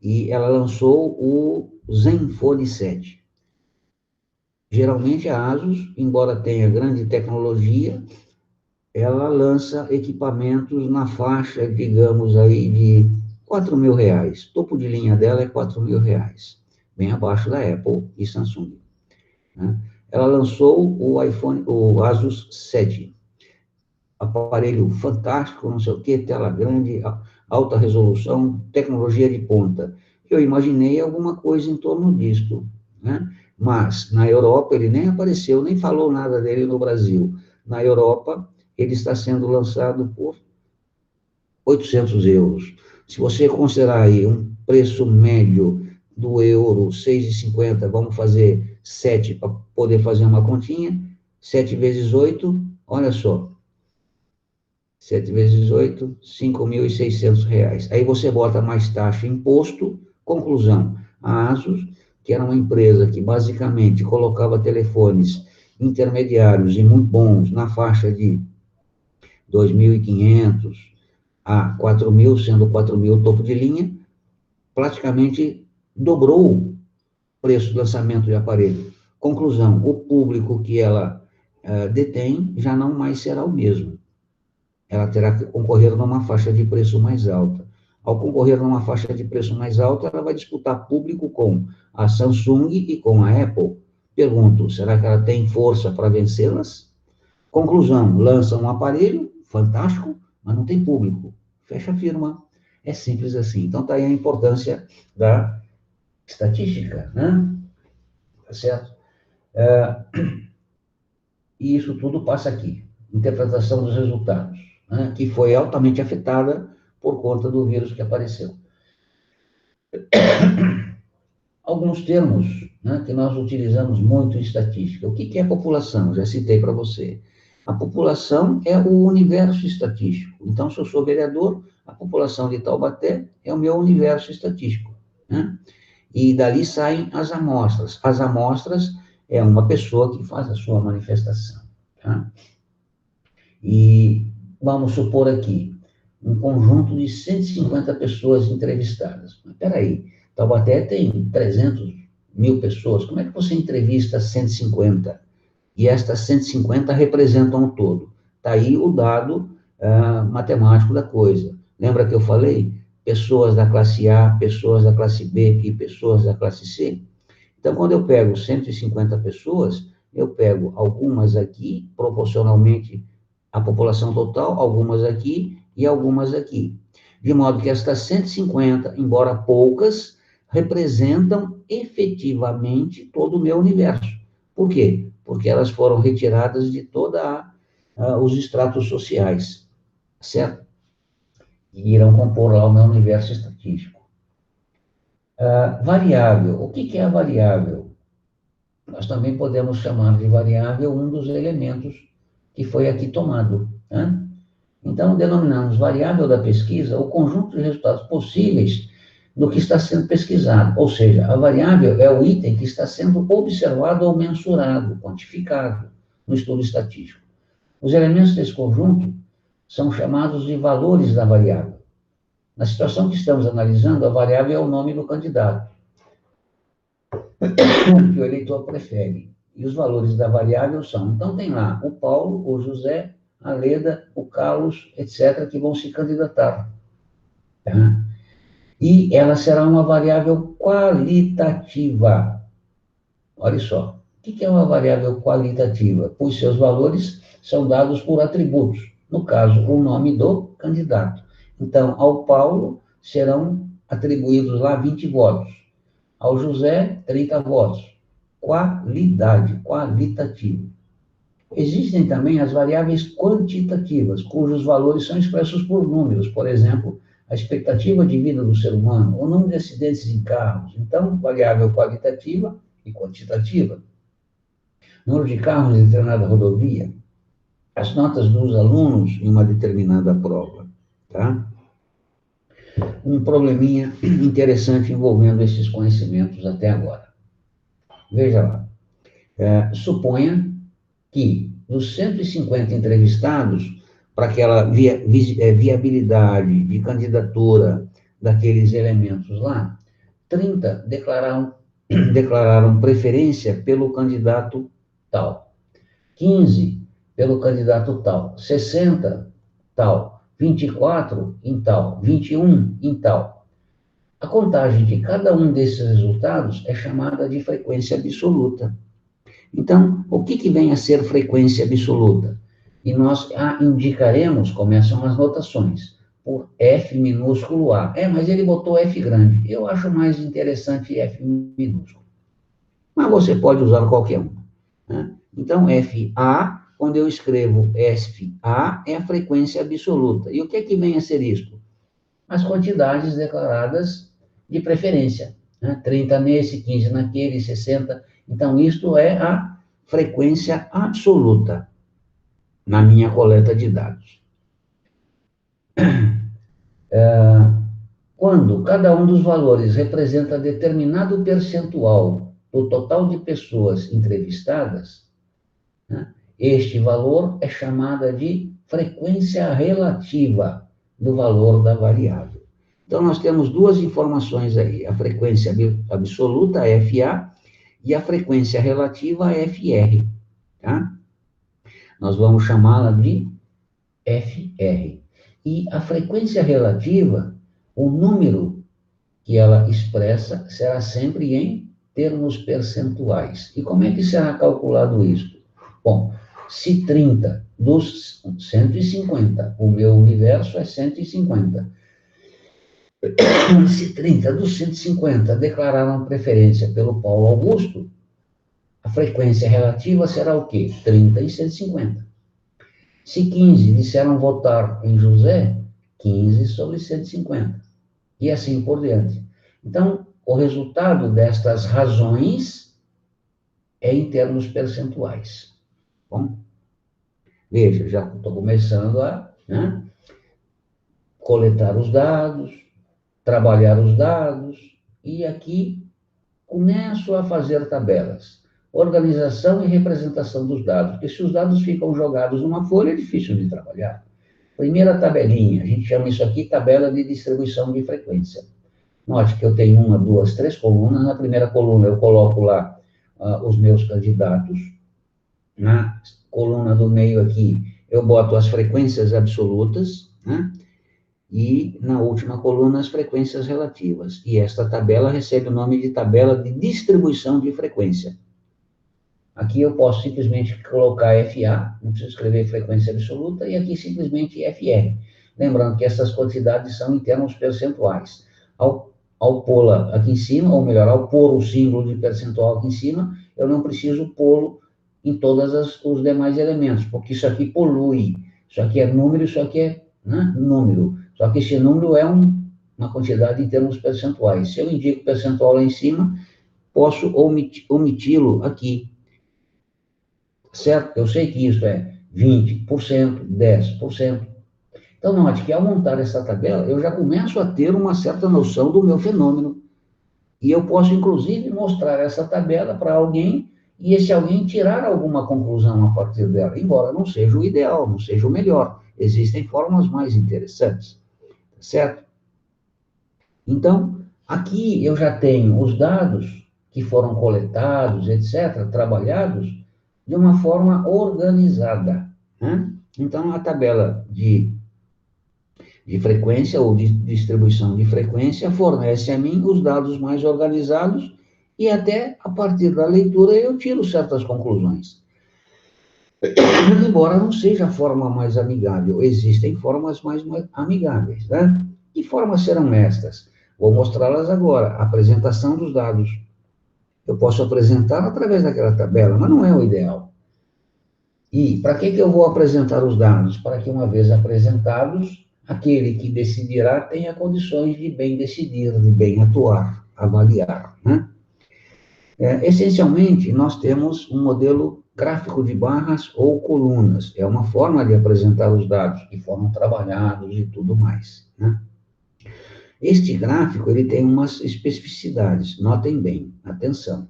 e ela lançou o Zenfone 7. Geralmente a Asus, embora tenha grande tecnologia, ela lança equipamentos na faixa, digamos aí, de R$ 4.000. Topo de linha dela é R$ 4.000, bem abaixo da Apple e Samsung, né? Ela lançou o Asus 7, aparelho fantástico, não sei o que, tela grande, alta resolução, tecnologia de ponta. Eu imaginei alguma coisa em torno disto, né? Mas na Europa ele nem apareceu, nem falou nada dele no Brasil. Na Europa ele está sendo lançado por 800 euros. Se você considerar aí um preço médio do euro, 6,50, vamos fazer 7 para poder fazer uma continha, 7 vezes 8, olha só, 7 vezes 8, R$ 5.600. Aí você bota mais taxa e imposto. Conclusão, a Asus, que era uma empresa que basicamente colocava telefones intermediários e muito bons na faixa de 2.500 a 4.000, sendo 4.000 topo de linha, praticamente dobrou o preço do lançamento de aparelho. Conclusão, o público que ela detém já não mais será o mesmo. Ela terá que concorrer numa faixa de preço mais alta. Ao concorrer numa faixa de preço mais alta, ela vai disputar público com a Samsung e com a Apple. Pergunto, será que ela tem força para vencê-las? Conclusão, lança um aparelho fantástico, mas não tem público. Fecha a firma. É simples assim. Então, está aí a importância da estatística, né? Tá certo? E isso tudo passa aqui. Interpretação dos resultados, né? Que foi altamente afetada por conta do vírus que apareceu. Alguns termos, né, que nós utilizamos muito em estatística. O que é população? Já citei para você. A população é o universo estatístico. Então, se eu sou vereador, a população de Taubaté é o meu universo estatístico, né? E dali saem as amostras. As amostras é uma pessoa que faz a sua manifestação, tá? E vamos supor aqui, um conjunto de 150 pessoas entrevistadas. Mas peraí, Taubaté tem 300.000 pessoas, como é que você entrevista 150? E estas 150 representam o todo. Está aí o dado matemático da coisa. Lembra que eu falei? Pessoas da classe A, pessoas da classe B e pessoas da classe C. Então, quando eu pego 150 pessoas, eu pego algumas aqui, proporcionalmente à população total, algumas aqui e algumas aqui. De modo que estas 150, embora poucas, representam efetivamente todo o meu universo. Por quê? Porque elas foram retiradas de todos os estratos sociais, certo? E irão compor lá o meu universo estatístico. Variável. O que é a variável? Nós também podemos chamar de variável um dos elementos que foi aqui tomado, né? Então, denominamos variável da pesquisa o conjunto de resultados possíveis do que está sendo pesquisado. Ou seja, a variável é o item que está sendo observado ou mensurado, quantificado no estudo estatístico. Os elementos desse conjunto são chamados de valores da variável. Na situação que estamos analisando, a variável é o nome do candidato, que o eleitor prefere. E os valores da variável são, então tem lá o Paulo, o José, a Leda, o Carlos, etc., que vão se candidatar. Tá? E ela será uma variável qualitativa. Olha só, o que é uma variável qualitativa? Pois seus valores são dados por atributos, no caso, o nome do candidato. Então, ao Paulo serão atribuídos lá 20 votos, ao José, 30 votos. Qualidade, qualitativo. Existem também as variáveis quantitativas, cujos valores são expressos por números, por exemplo, a expectativa de vida do ser humano, o número de acidentes em carros. Então, variável qualitativa e quantitativa. Número de carros em determinada rodovia, as notas dos alunos em uma determinada prova, tá? Um probleminha interessante envolvendo esses conhecimentos até agora. Veja lá. Suponha que dos 150 entrevistados, para aquela viabilidade de candidatura daqueles elementos lá, 30 declararam preferência pelo candidato tal, 15 pelo candidato tal, 60 tal, 24 em tal, 21 em tal. A contagem de cada um desses resultados é chamada de frequência absoluta. Então, o que vem a ser frequência absoluta? E nós indicaremos, começam as notações, por F minúsculo A. Mas ele botou F grande. Eu acho mais interessante F minúsculo. Mas você pode usar qualquer um. Né? Então, FA, quando eu escrevo FA, é a frequência absoluta. E o que vem a ser isto? As quantidades declaradas de preferência. Né? 30 nesse, 15 naquele, 60. Então, isto é a frequência absoluta na minha coleta de dados. Quando cada um dos valores representa determinado percentual do total de pessoas entrevistadas, né, este valor é chamada de frequência relativa do valor da variável. Então, nós temos duas informações aí, a frequência absoluta, FA, e a frequência relativa, FR, tá? Nós vamos chamá-la de FR. E a frequência relativa, o número que ela expressa será sempre em termos percentuais. E como é que será calculado isso? Bom, se 30 dos 150, o meu universo é 150. Se 30 dos 150 declararam preferência pelo Paulo Augusto, a frequência relativa será o quê? 30 em 150. Se 15 disseram votar em José, 15 sobre 150. E assim por diante. Então, o resultado destas razões é em termos percentuais. Bom, veja, já estou começando a coletar os dados, trabalhar os dados, e aqui começo a fazer tabelas. Organização e representação dos dados, porque se os dados ficam jogados numa folha, é difícil de trabalhar. Primeira tabelinha, a gente chama isso aqui tabela de distribuição de frequência. Note que eu tenho 1, 2, 3 colunas. Na primeira coluna eu coloco lá os meus candidatos. Na coluna do meio aqui eu boto as frequências absolutas, né? E na última coluna as frequências relativas. E esta tabela recebe o nome de tabela de distribuição de frequência. Aqui eu posso simplesmente colocar FA, não preciso escrever frequência absoluta, e aqui simplesmente FR. Lembrando que essas quantidades são em termos percentuais. Ao pô-la aqui em cima, ou melhor, ao pôr o símbolo de percentual aqui em cima, eu não preciso pô-lo em todos os demais elementos, porque isso aqui polui. Isso aqui é número, isso aqui é número. Só que esse número é uma quantidade em termos percentuais. Se eu indico percentual lá em cima, posso omiti-lo aqui. Certo? Eu sei que isso é 20%, 10%. Então, note que ao montar essa tabela, eu já começo a ter uma certa noção do meu fenômeno. E eu posso, inclusive, mostrar essa tabela para alguém e esse alguém tirar alguma conclusão a partir dela, embora não seja o ideal, não seja o melhor. Existem formas mais interessantes, certo? Então, aqui eu já tenho os dados que foram coletados, etc., trabalhados de uma forma organizada, né? Então, a tabela de frequência ou de distribuição de frequência fornece a mim os dados mais organizados e até a partir da leitura eu tiro certas conclusões. Embora não seja a forma mais amigável, existem formas mais amigáveis, né? Que formas serão estas? Vou mostrá-las agora. Apresentação dos dados. Eu posso apresentar através daquela tabela, mas não é o ideal. E para que eu vou apresentar os dados? Para que, uma vez apresentados, aquele que decidirá tenha condições de bem decidir, de bem atuar, avaliar, né? Essencialmente, nós temos um modelo gráfico de barras ou colunas. É uma forma de apresentar os dados que foram trabalhados e tudo mais, né? Este gráfico, ele tem umas especificidades. Notem bem, atenção.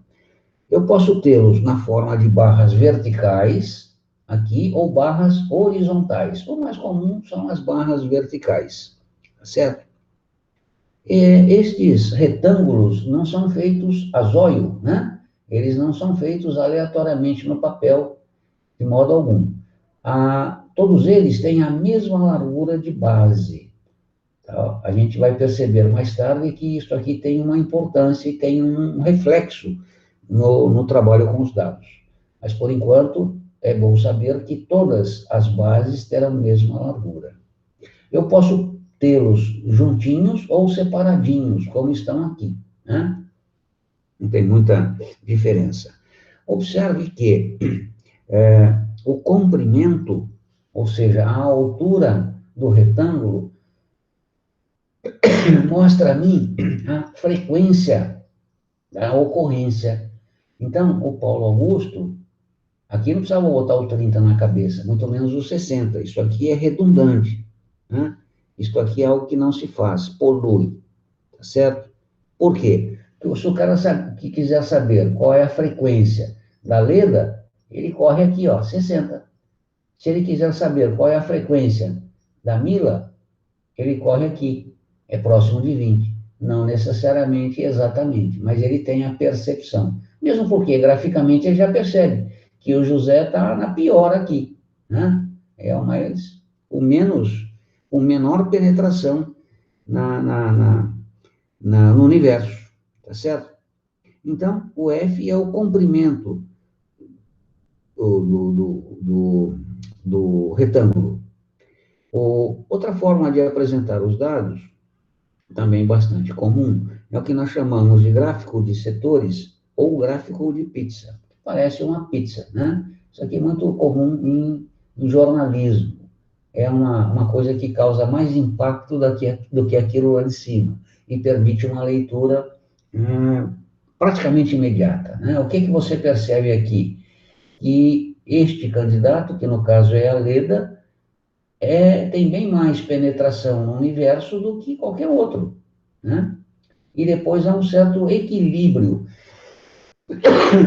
Eu posso tê-los na forma de barras verticais, aqui, ou barras horizontais. O mais comum são as barras verticais, certo? Estes retângulos não são feitos a zóio, né? Eles não são feitos aleatoriamente no papel, de modo algum. Todos eles têm a mesma largura de base. Tá? A gente vai perceber mais tarde que isso aqui tem uma importância e tem um reflexo no trabalho com os dados. Mas, por enquanto, é bom saber que todas as bases terão a mesma largura. Eu posso tê-los juntinhos ou separadinhos, como estão aqui, né? Não tem muita diferença. Observe que o comprimento, ou seja, a altura do retângulo, mostra a mim a frequência da ocorrência. Então, o Paulo Augusto, aqui não precisava botar o 30 na cabeça, muito menos o 60. Isso aqui é redundante, né? Isto aqui é algo que não se faz, polui, tá certo? Por quê? Porque se o cara que quiser saber qual é a frequência da Leda, ele corre aqui, ó, 60. Se ele quiser saber qual é a frequência da Mila, ele corre aqui, é próximo de 20. Não necessariamente exatamente, mas ele tem a percepção. Mesmo porque, graficamente, ele já percebe que o José está na pior aqui, né? É o menor penetração no universo, tá certo? Então, o F é o comprimento do retângulo. Outra forma de apresentar os dados, também bastante comum, é o que nós chamamos de gráfico de setores ou gráfico de pizza. Parece uma pizza, né? Isso aqui é muito comum em jornalismo. É uma coisa que causa mais impacto do que aquilo lá de cima e permite uma leitura praticamente imediata, né? O que você percebe aqui? Que este candidato, que no caso é a Leda, tem bem mais penetração no universo do que qualquer outro, né? E depois há um certo equilíbrio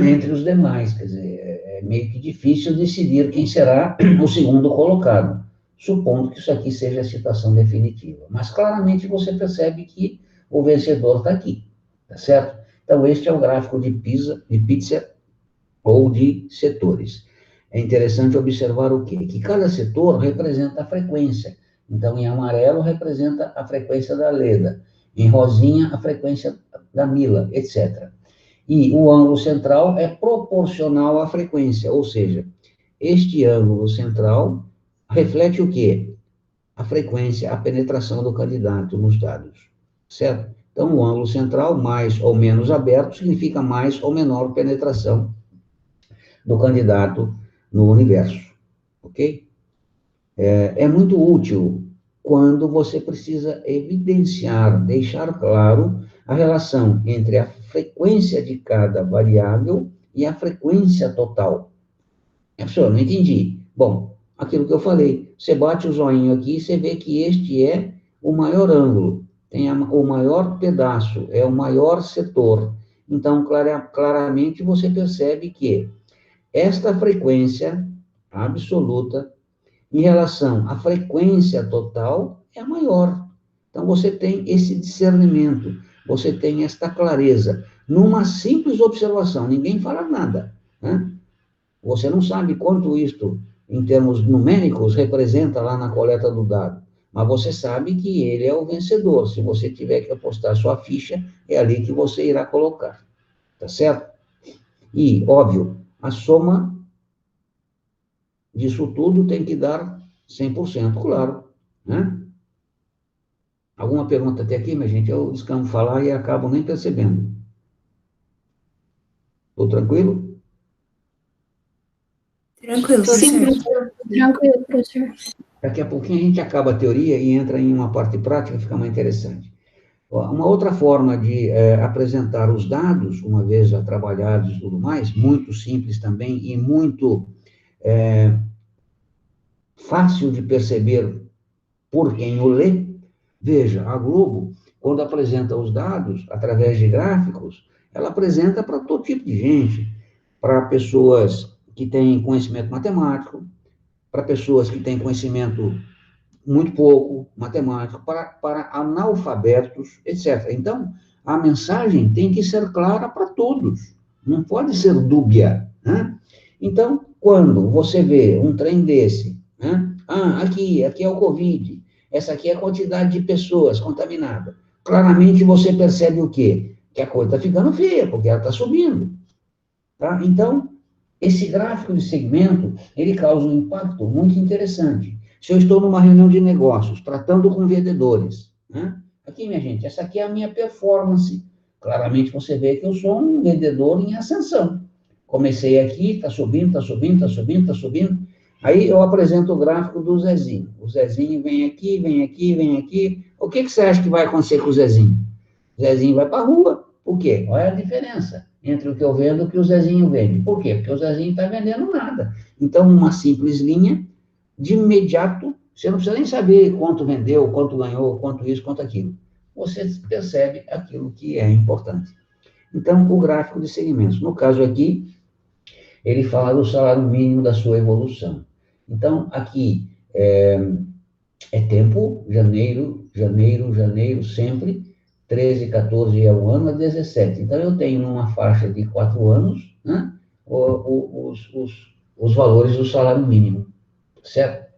entre os demais, quer dizer, é meio que difícil decidir quem será o segundo colocado, supondo que isso aqui seja a citação definitiva. Mas claramente você percebe que o vencedor está aqui, tá certo? Então, este é o gráfico de pizza ou de setores. É interessante observar o quê? Que cada setor representa a frequência. Então, em amarelo representa a frequência da Leda, em rosinha a frequência da Mila, etc. E o ângulo central é proporcional à frequência, ou seja, este ângulo central reflete o quê? A frequência, a penetração do candidato nos dados, certo? Então, o ângulo central, mais ou menos aberto, significa mais ou menor penetração do candidato no universo, ok? É muito útil quando você precisa evidenciar, deixar claro a relação entre a frequência de cada variável e a frequência total. Professor, não entendi. Bom, aquilo que eu falei, você bate o zoinho aqui e você vê que este é o maior ângulo, tem o maior pedaço, é o maior setor. Então, claramente você percebe que esta frequência absoluta, em relação à frequência total, é maior. Então, você tem esse discernimento, você tem esta clareza, numa simples observação, ninguém fala nada, né? Você não sabe quanto isto, em termos numéricos, representa lá na coleta do dado, mas você sabe que ele é o vencedor. Se você tiver que apostar sua ficha, é ali que você irá colocar, tá certo? E, óbvio, a soma disso tudo tem que dar 100%, claro, né? Alguma pergunta até aqui, minha gente? Eu descamo falar e acabo nem percebendo. Estou tranquilo? Tranquilo, Sim, professor. tranquilo, professor. Daqui a pouquinho a gente acaba a teoria e entra em uma parte prática, fica mais interessante. Uma outra forma de apresentar os dados, uma vez já trabalhados e tudo mais, muito simples também e muito fácil de perceber por quem o lê. Veja, a Globo, quando apresenta os dados através de gráficos, ela apresenta para todo tipo de gente, para pessoas que têm conhecimento matemático, para pessoas que têm conhecimento muito pouco matemático, para analfabetos, etc. Então, a mensagem tem que ser clara para todos, não pode ser dúbia, né? Então, quando você vê um trem desse, né? Aqui é o Covid, essa aqui é a quantidade de pessoas contaminadas, claramente você percebe o quê? Que a coisa está ficando feia, porque ela está subindo, tá? Então, esse gráfico de segmento, ele causa um impacto muito interessante. Se eu estou numa reunião de negócios, tratando com vendedores, né? Aqui, minha gente, essa aqui é a minha performance. Claramente você vê que eu sou um vendedor em ascensão. Comecei aqui, está subindo, está subindo, está subindo, está subindo. Aí eu apresento o gráfico do Zezinho. O Zezinho vem aqui, vem aqui, vem aqui. O que você acha que vai acontecer com o Zezinho? O Zezinho vai para a rua. Por quê? Olha a diferença entre o que eu vendo e o que o Zezinho vende. Por quê? Porque o Zezinho está vendendo nada. Então, uma simples linha, de imediato, você não precisa nem saber quanto vendeu, quanto ganhou, quanto isso, quanto aquilo. Você percebe aquilo que é importante. Então, o gráfico de segmentos. No caso aqui, ele fala do salário mínimo da sua evolução. Então, aqui é tempo, janeiro, sempre, 13, 14 é o ano, é 17. Então, eu tenho numa faixa de 4 anos, né, os valores do salário mínimo, certo?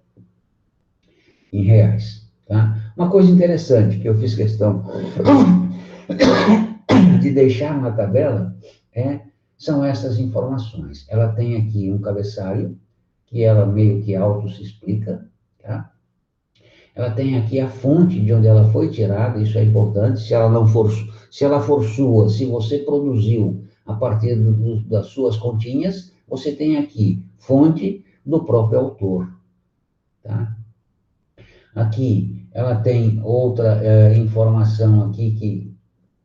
Em reais, tá? Uma coisa interessante que eu fiz questão de deixar na tabela são essas informações. Ela tem aqui um cabeçalho, que ela meio que auto se explica, tá? Ela tem aqui a fonte de onde ela foi tirada, isso é importante. Se ela for sua, se você produziu a partir das suas continhas, você tem aqui fonte do próprio autor, tá? Aqui ela tem outra informação aqui que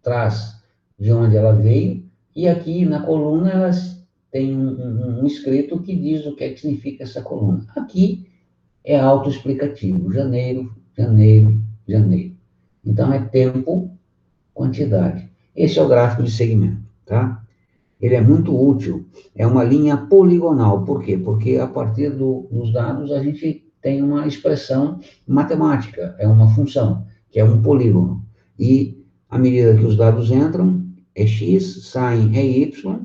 traz de onde ela veio, e aqui na coluna elas têm um escrito que diz o que é que significa essa coluna. Aqui é autoexplicativo, janeiro. Então, é tempo, quantidade. Esse é o gráfico de segmento, tá? Ele é muito útil, é uma linha poligonal. Por quê? Porque a partir dos dados a gente tem uma expressão matemática, é uma função, que é um polígono. E, à medida que os dados entram, é x, saem é y,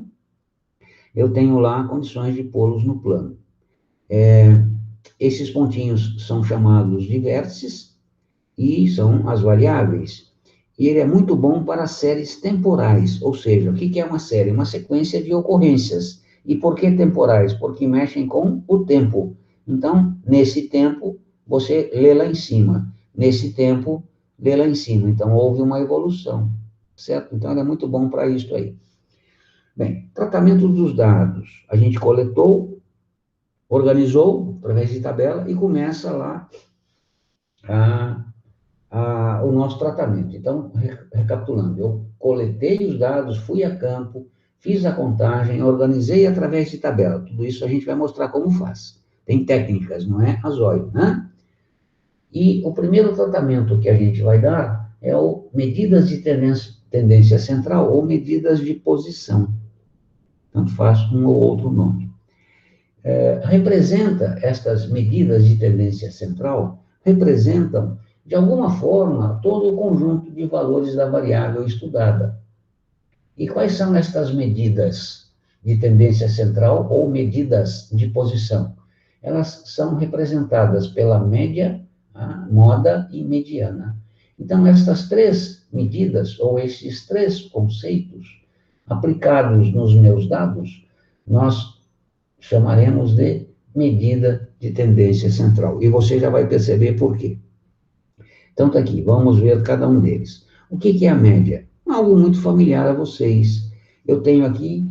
eu tenho lá condições de pô-los no plano. Esses pontinhos são chamados de vértices e são as variáveis. E ele é muito bom para séries temporais, ou seja, o que é uma série? Uma sequência de ocorrências. E por que temporais? Porque mexem com o tempo. Então, nesse tempo, você lê lá em cima. Nesse tempo, lê lá em cima. Então, houve uma evolução, certo? Então, ele é muito bom para isso aí. Bem, tratamento dos dados. A gente coletou, organizou, através de tabela, e começa lá o nosso tratamento. Então, recapitulando, eu coletei os dados, fui a campo, fiz a contagem, organizei através de tabela. Tudo isso a gente vai mostrar como faz. Tem técnicas, não é a zóio, né? E o primeiro tratamento que a gente vai dar é o medidas de tendência central ou medidas de posição. Tanto faz um ou outro nome. Representa estas medidas de tendência central, representam, de alguma forma, todo o conjunto de valores da variável estudada. E quais são estas medidas de tendência central ou medidas de posição? Elas são representadas pela média, a moda e mediana. Então, estas três medidas, ou esses três conceitos, aplicados nos meus dados, nós chamaremos de medida de tendência central. E você já vai perceber por quê. Então, está aqui, vamos ver cada um deles. O que é a média? Algo muito familiar a vocês. Eu tenho aqui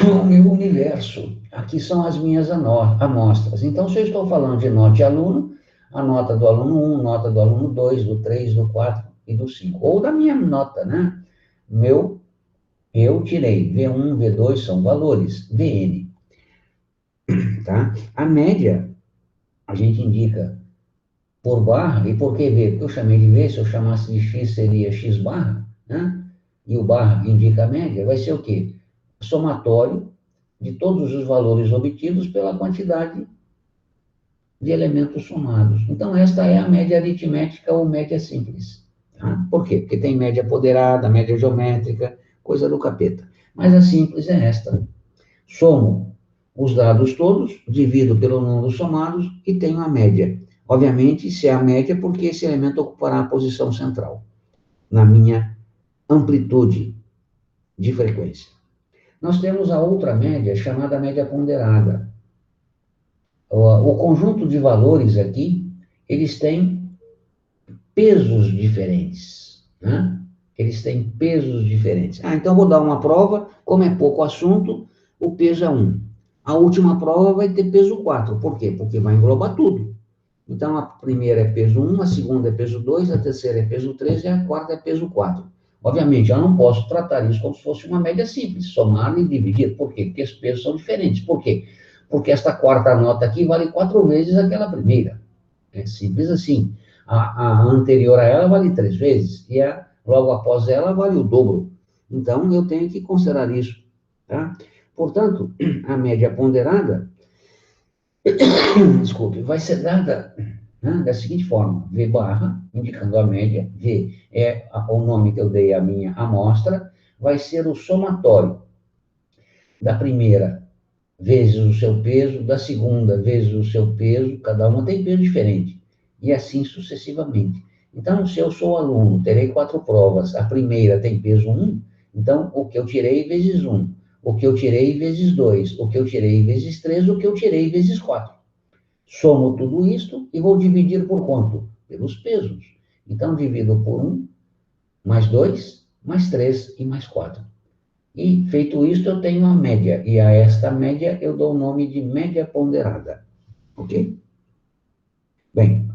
o meu universo. Aqui são as minhas amostras. Então, se eu estou falando de nota de aluno, a nota do aluno 1, nota do aluno 2, do 3, do 4 e do 5. Ou da minha nota, né? Eu tirei V1, V2, são valores, VN. Tá? A média, a gente indica por barra, e por que V? Porque eu chamei de V, se eu chamasse de X, seria X barra, né? E o barra indica a média, vai ser o quê? Somatório de todos os valores obtidos pela quantidade de elementos somados. Então, esta é a média aritmética ou média simples. Tá? Por quê? Porque tem média ponderada, média geométrica, coisa do capeta. Mas a simples é esta. Somo os dados todos, divido pelo número dos somados e tenho a média. Obviamente, se é a média, porque esse elemento ocupará a posição central, na minha amplitude de frequência. Nós temos a outra média, chamada média ponderada. O conjunto de valores aqui, eles têm pesos diferentes, né? Eles têm pesos diferentes. Então, vou dar uma prova, como é pouco assunto, o peso é 1. A última prova vai ter peso 4. Por quê? Porque vai englobar tudo. Então, a primeira é peso 1, a segunda é peso 2, a terceira é peso 3 e a quarta é peso 4. Obviamente, eu não posso tratar isso como se fosse uma média simples, somar e dividir. Por quê? Porque os pesos são diferentes. Por quê? Porque esta quarta nota aqui vale 4 vezes aquela primeira. É simples assim. A anterior a ela vale 3 vezes, e logo após ela vale o dobro. Então, eu tenho que considerar isso. Tá? Portanto, a média ponderada, desculpe, vai ser dada, né, da seguinte forma: V barra, indicando a média, V é o nome que eu dei à minha amostra, vai ser o somatório da primeira vezes o seu peso, da segunda vezes o seu peso, cada uma tem peso diferente, e assim sucessivamente. Então, se eu sou aluno, terei 4 provas, a primeira tem peso 1, então o que eu tirei vezes 1, o que eu tirei vezes 2, o que eu tirei vezes 3, o que eu tirei vezes 4. Somo tudo isto e vou dividir por quanto? Pelos pesos. Então, divido por 1, mais 2, mais 3 e mais 4. E, feito isto, eu tenho a média. E a esta média eu dou o nome de média ponderada. Ok? Bem,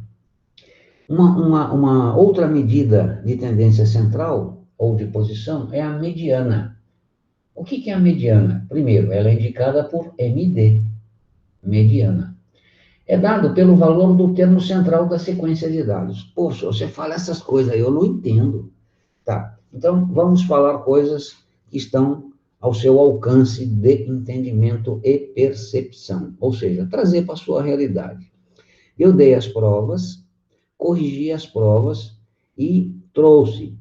uma outra medida de tendência central ou de posição é a mediana. O que é a mediana? Primeiro, ela é indicada por MD, mediana. É dado pelo valor do termo central da sequência de dados. Poxa, você fala essas coisas aí, eu não entendo. Tá, então vamos falar coisas que estão ao seu alcance de entendimento e percepção, ou seja, trazer para a sua realidade. Eu dei as provas, corrigi as provas e trouxe.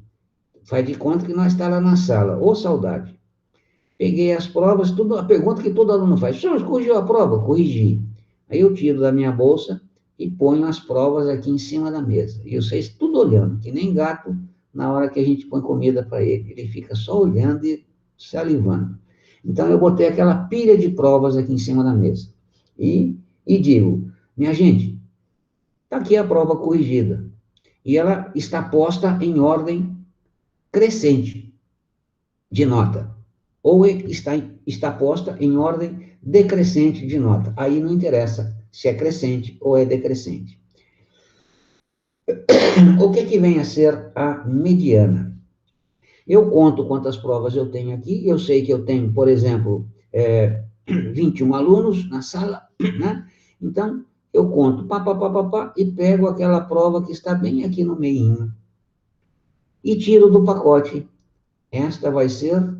Faz de conta que nós estamos lá na sala. Ô, saudade. Peguei as provas, tudo, a pergunta que todo aluno faz: senhor, corrigiu a prova? Corrigi. Aí eu tiro da minha bolsa e ponho as provas aqui em cima da mesa. E vocês tudo olhando, que nem gato na hora que a gente põe comida para ele. Ele fica só olhando e salivando. Então, eu botei aquela pilha de provas aqui em cima da mesa. E digo: minha gente, está aqui a prova corrigida. E ela está posta em ordem crescente de nota. Ou está posta em ordem decrescente de nota. Aí não interessa se é crescente ou é decrescente. O que vem a ser a mediana? Eu conto quantas provas eu tenho aqui, eu sei que eu tenho, por exemplo, 21 alunos na sala, né? Então, eu conto, e pego aquela prova que está bem aqui no meio. e tiro do pacote. Esta vai ser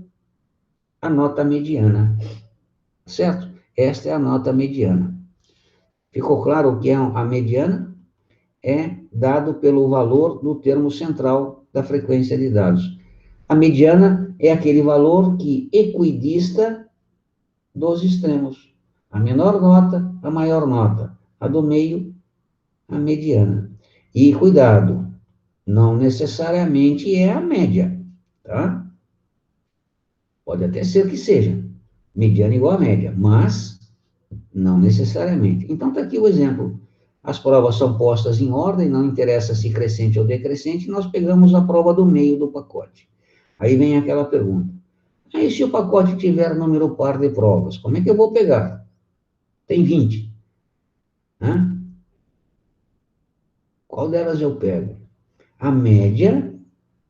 a nota mediana, certo? Esta é a nota mediana. Ficou claro o que é a mediana? É dado pelo valor do termo central da frequência de dados. A mediana é aquele valor que equidista dos extremos. A menor nota, a maior nota. A do meio, a mediana. E cuidado, não necessariamente é a média, tá? Pode até ser que seja mediana igual a média, mas não necessariamente. Então, está aqui o exemplo. As provas são postas em ordem, não interessa se crescente ou decrescente, nós pegamos a prova do meio do pacote. Aí vem aquela pergunta. Aí, se o pacote tiver número par de provas, como é que eu vou pegar? Tem 20. Hã? Qual delas eu pego? A média,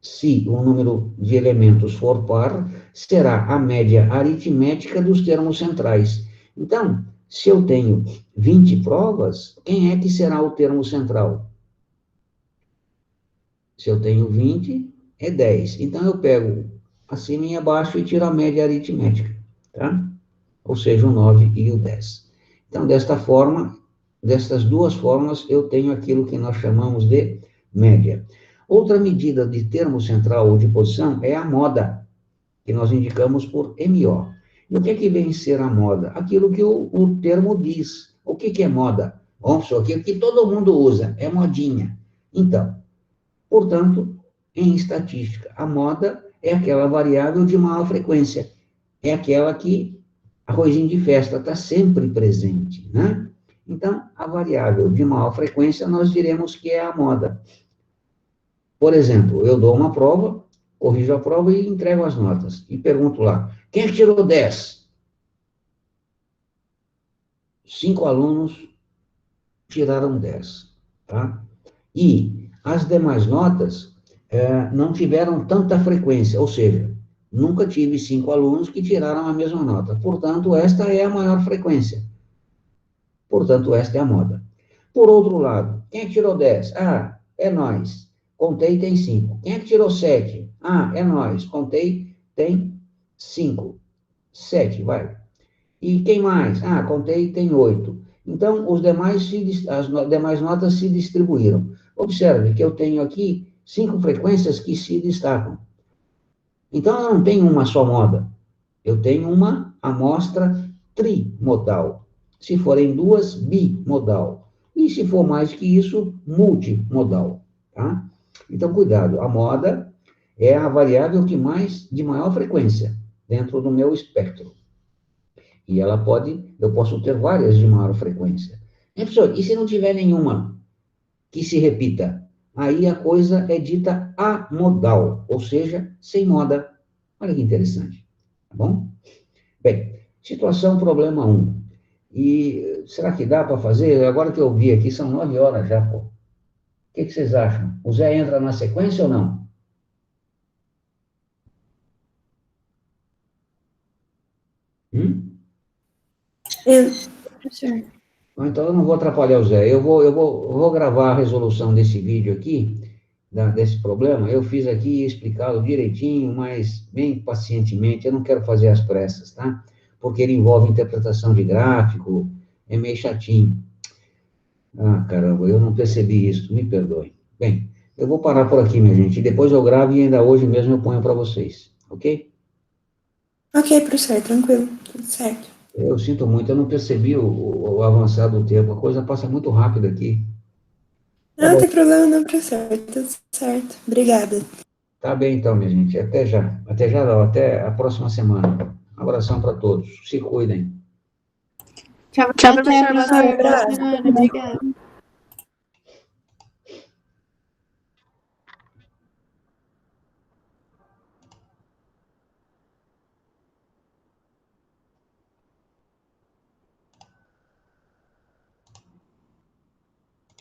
se o número de elementos for par, será a média aritmética dos termos centrais. Então, se eu tenho 20 provas, quem é que será o termo central? Se eu tenho 20, é 10. Então, eu pego acima e abaixo e tiro a média aritmética, tá? Ou seja, o 9 e o 10. Então, desta forma, destas duas formas, eu tenho aquilo que nós chamamos de média. Outra medida de termo central ou de posição é a moda, que nós indicamos por MO. E o que é que vem ser a moda? Aquilo que o termo diz. O que é moda? Bom, só aquilo que todo mundo usa, é modinha. Então, portanto, em estatística, a moda é aquela variável de maior frequência. É aquela que arrozinho de festa está sempre presente, né? Então, a variável de maior frequência, nós diremos que é a moda. Por exemplo, eu dou uma prova, corrijo a prova e entrego as notas. E pergunto lá, quem é que tirou 10? 5 alunos tiraram 10, tá? E as demais notas não tiveram tanta frequência, ou seja, nunca tive 5 alunos que tiraram a mesma nota. Portanto, esta é a maior frequência. Portanto, esta é a moda. Por outro lado, quem é que tirou 10? Ah, é nós. Contei, tem 5. Quem é que tirou 7? Ah, é nós. Contei, tem 5. 7, vai. E quem mais? Ah, contei, tem 8. Então, as demais notas se distribuíram. Observe que eu tenho aqui 5 frequências que se destacam. Então, eu não tenho uma só moda. Eu tenho uma amostra trimodal. Se forem 2, bimodal. E se for mais que isso, multimodal. Tá? Então, cuidado. A moda é a variável de maior frequência dentro do meu espectro. E eu posso ter várias de maior frequência. Professor, e se não tiver nenhuma que se repita? Aí a coisa é dita amodal, ou seja, sem moda. Olha que interessante. Tá bom? Bem, situação problema 1. E será que dá para fazer? Agora que eu vi aqui, são 9 horas já, pô. O que vocês acham? O Zé entra na sequência ou não? Professor. Então, eu não vou atrapalhar o Zé. Eu vou gravar a resolução desse vídeo aqui, desse problema. Eu fiz aqui explicado direitinho, mas bem pacientemente. Eu não quero fazer às pressas, tá? Porque ele envolve interpretação de gráfico, é meio chatinho. Ah, caramba, eu não percebi isso, me perdoe. Bem, eu vou parar por aqui, minha gente. Depois eu gravo e ainda hoje mesmo eu ponho para vocês, ok? Ok, professor, tranquilo, tudo certo. Eu sinto muito, eu não percebi o avançar do tempo. A coisa passa muito rápido aqui. Tá Não, bom. tem problema não, professor, tudo certo. Obrigada. Tá bem, então, minha gente. Até já. Até já, não. Até a próxima semana. Um abração para todos. Se cuidem. Tchau, Tchau, professor. Boa professor. tarde. Boa Abraço. semana. Obrigada.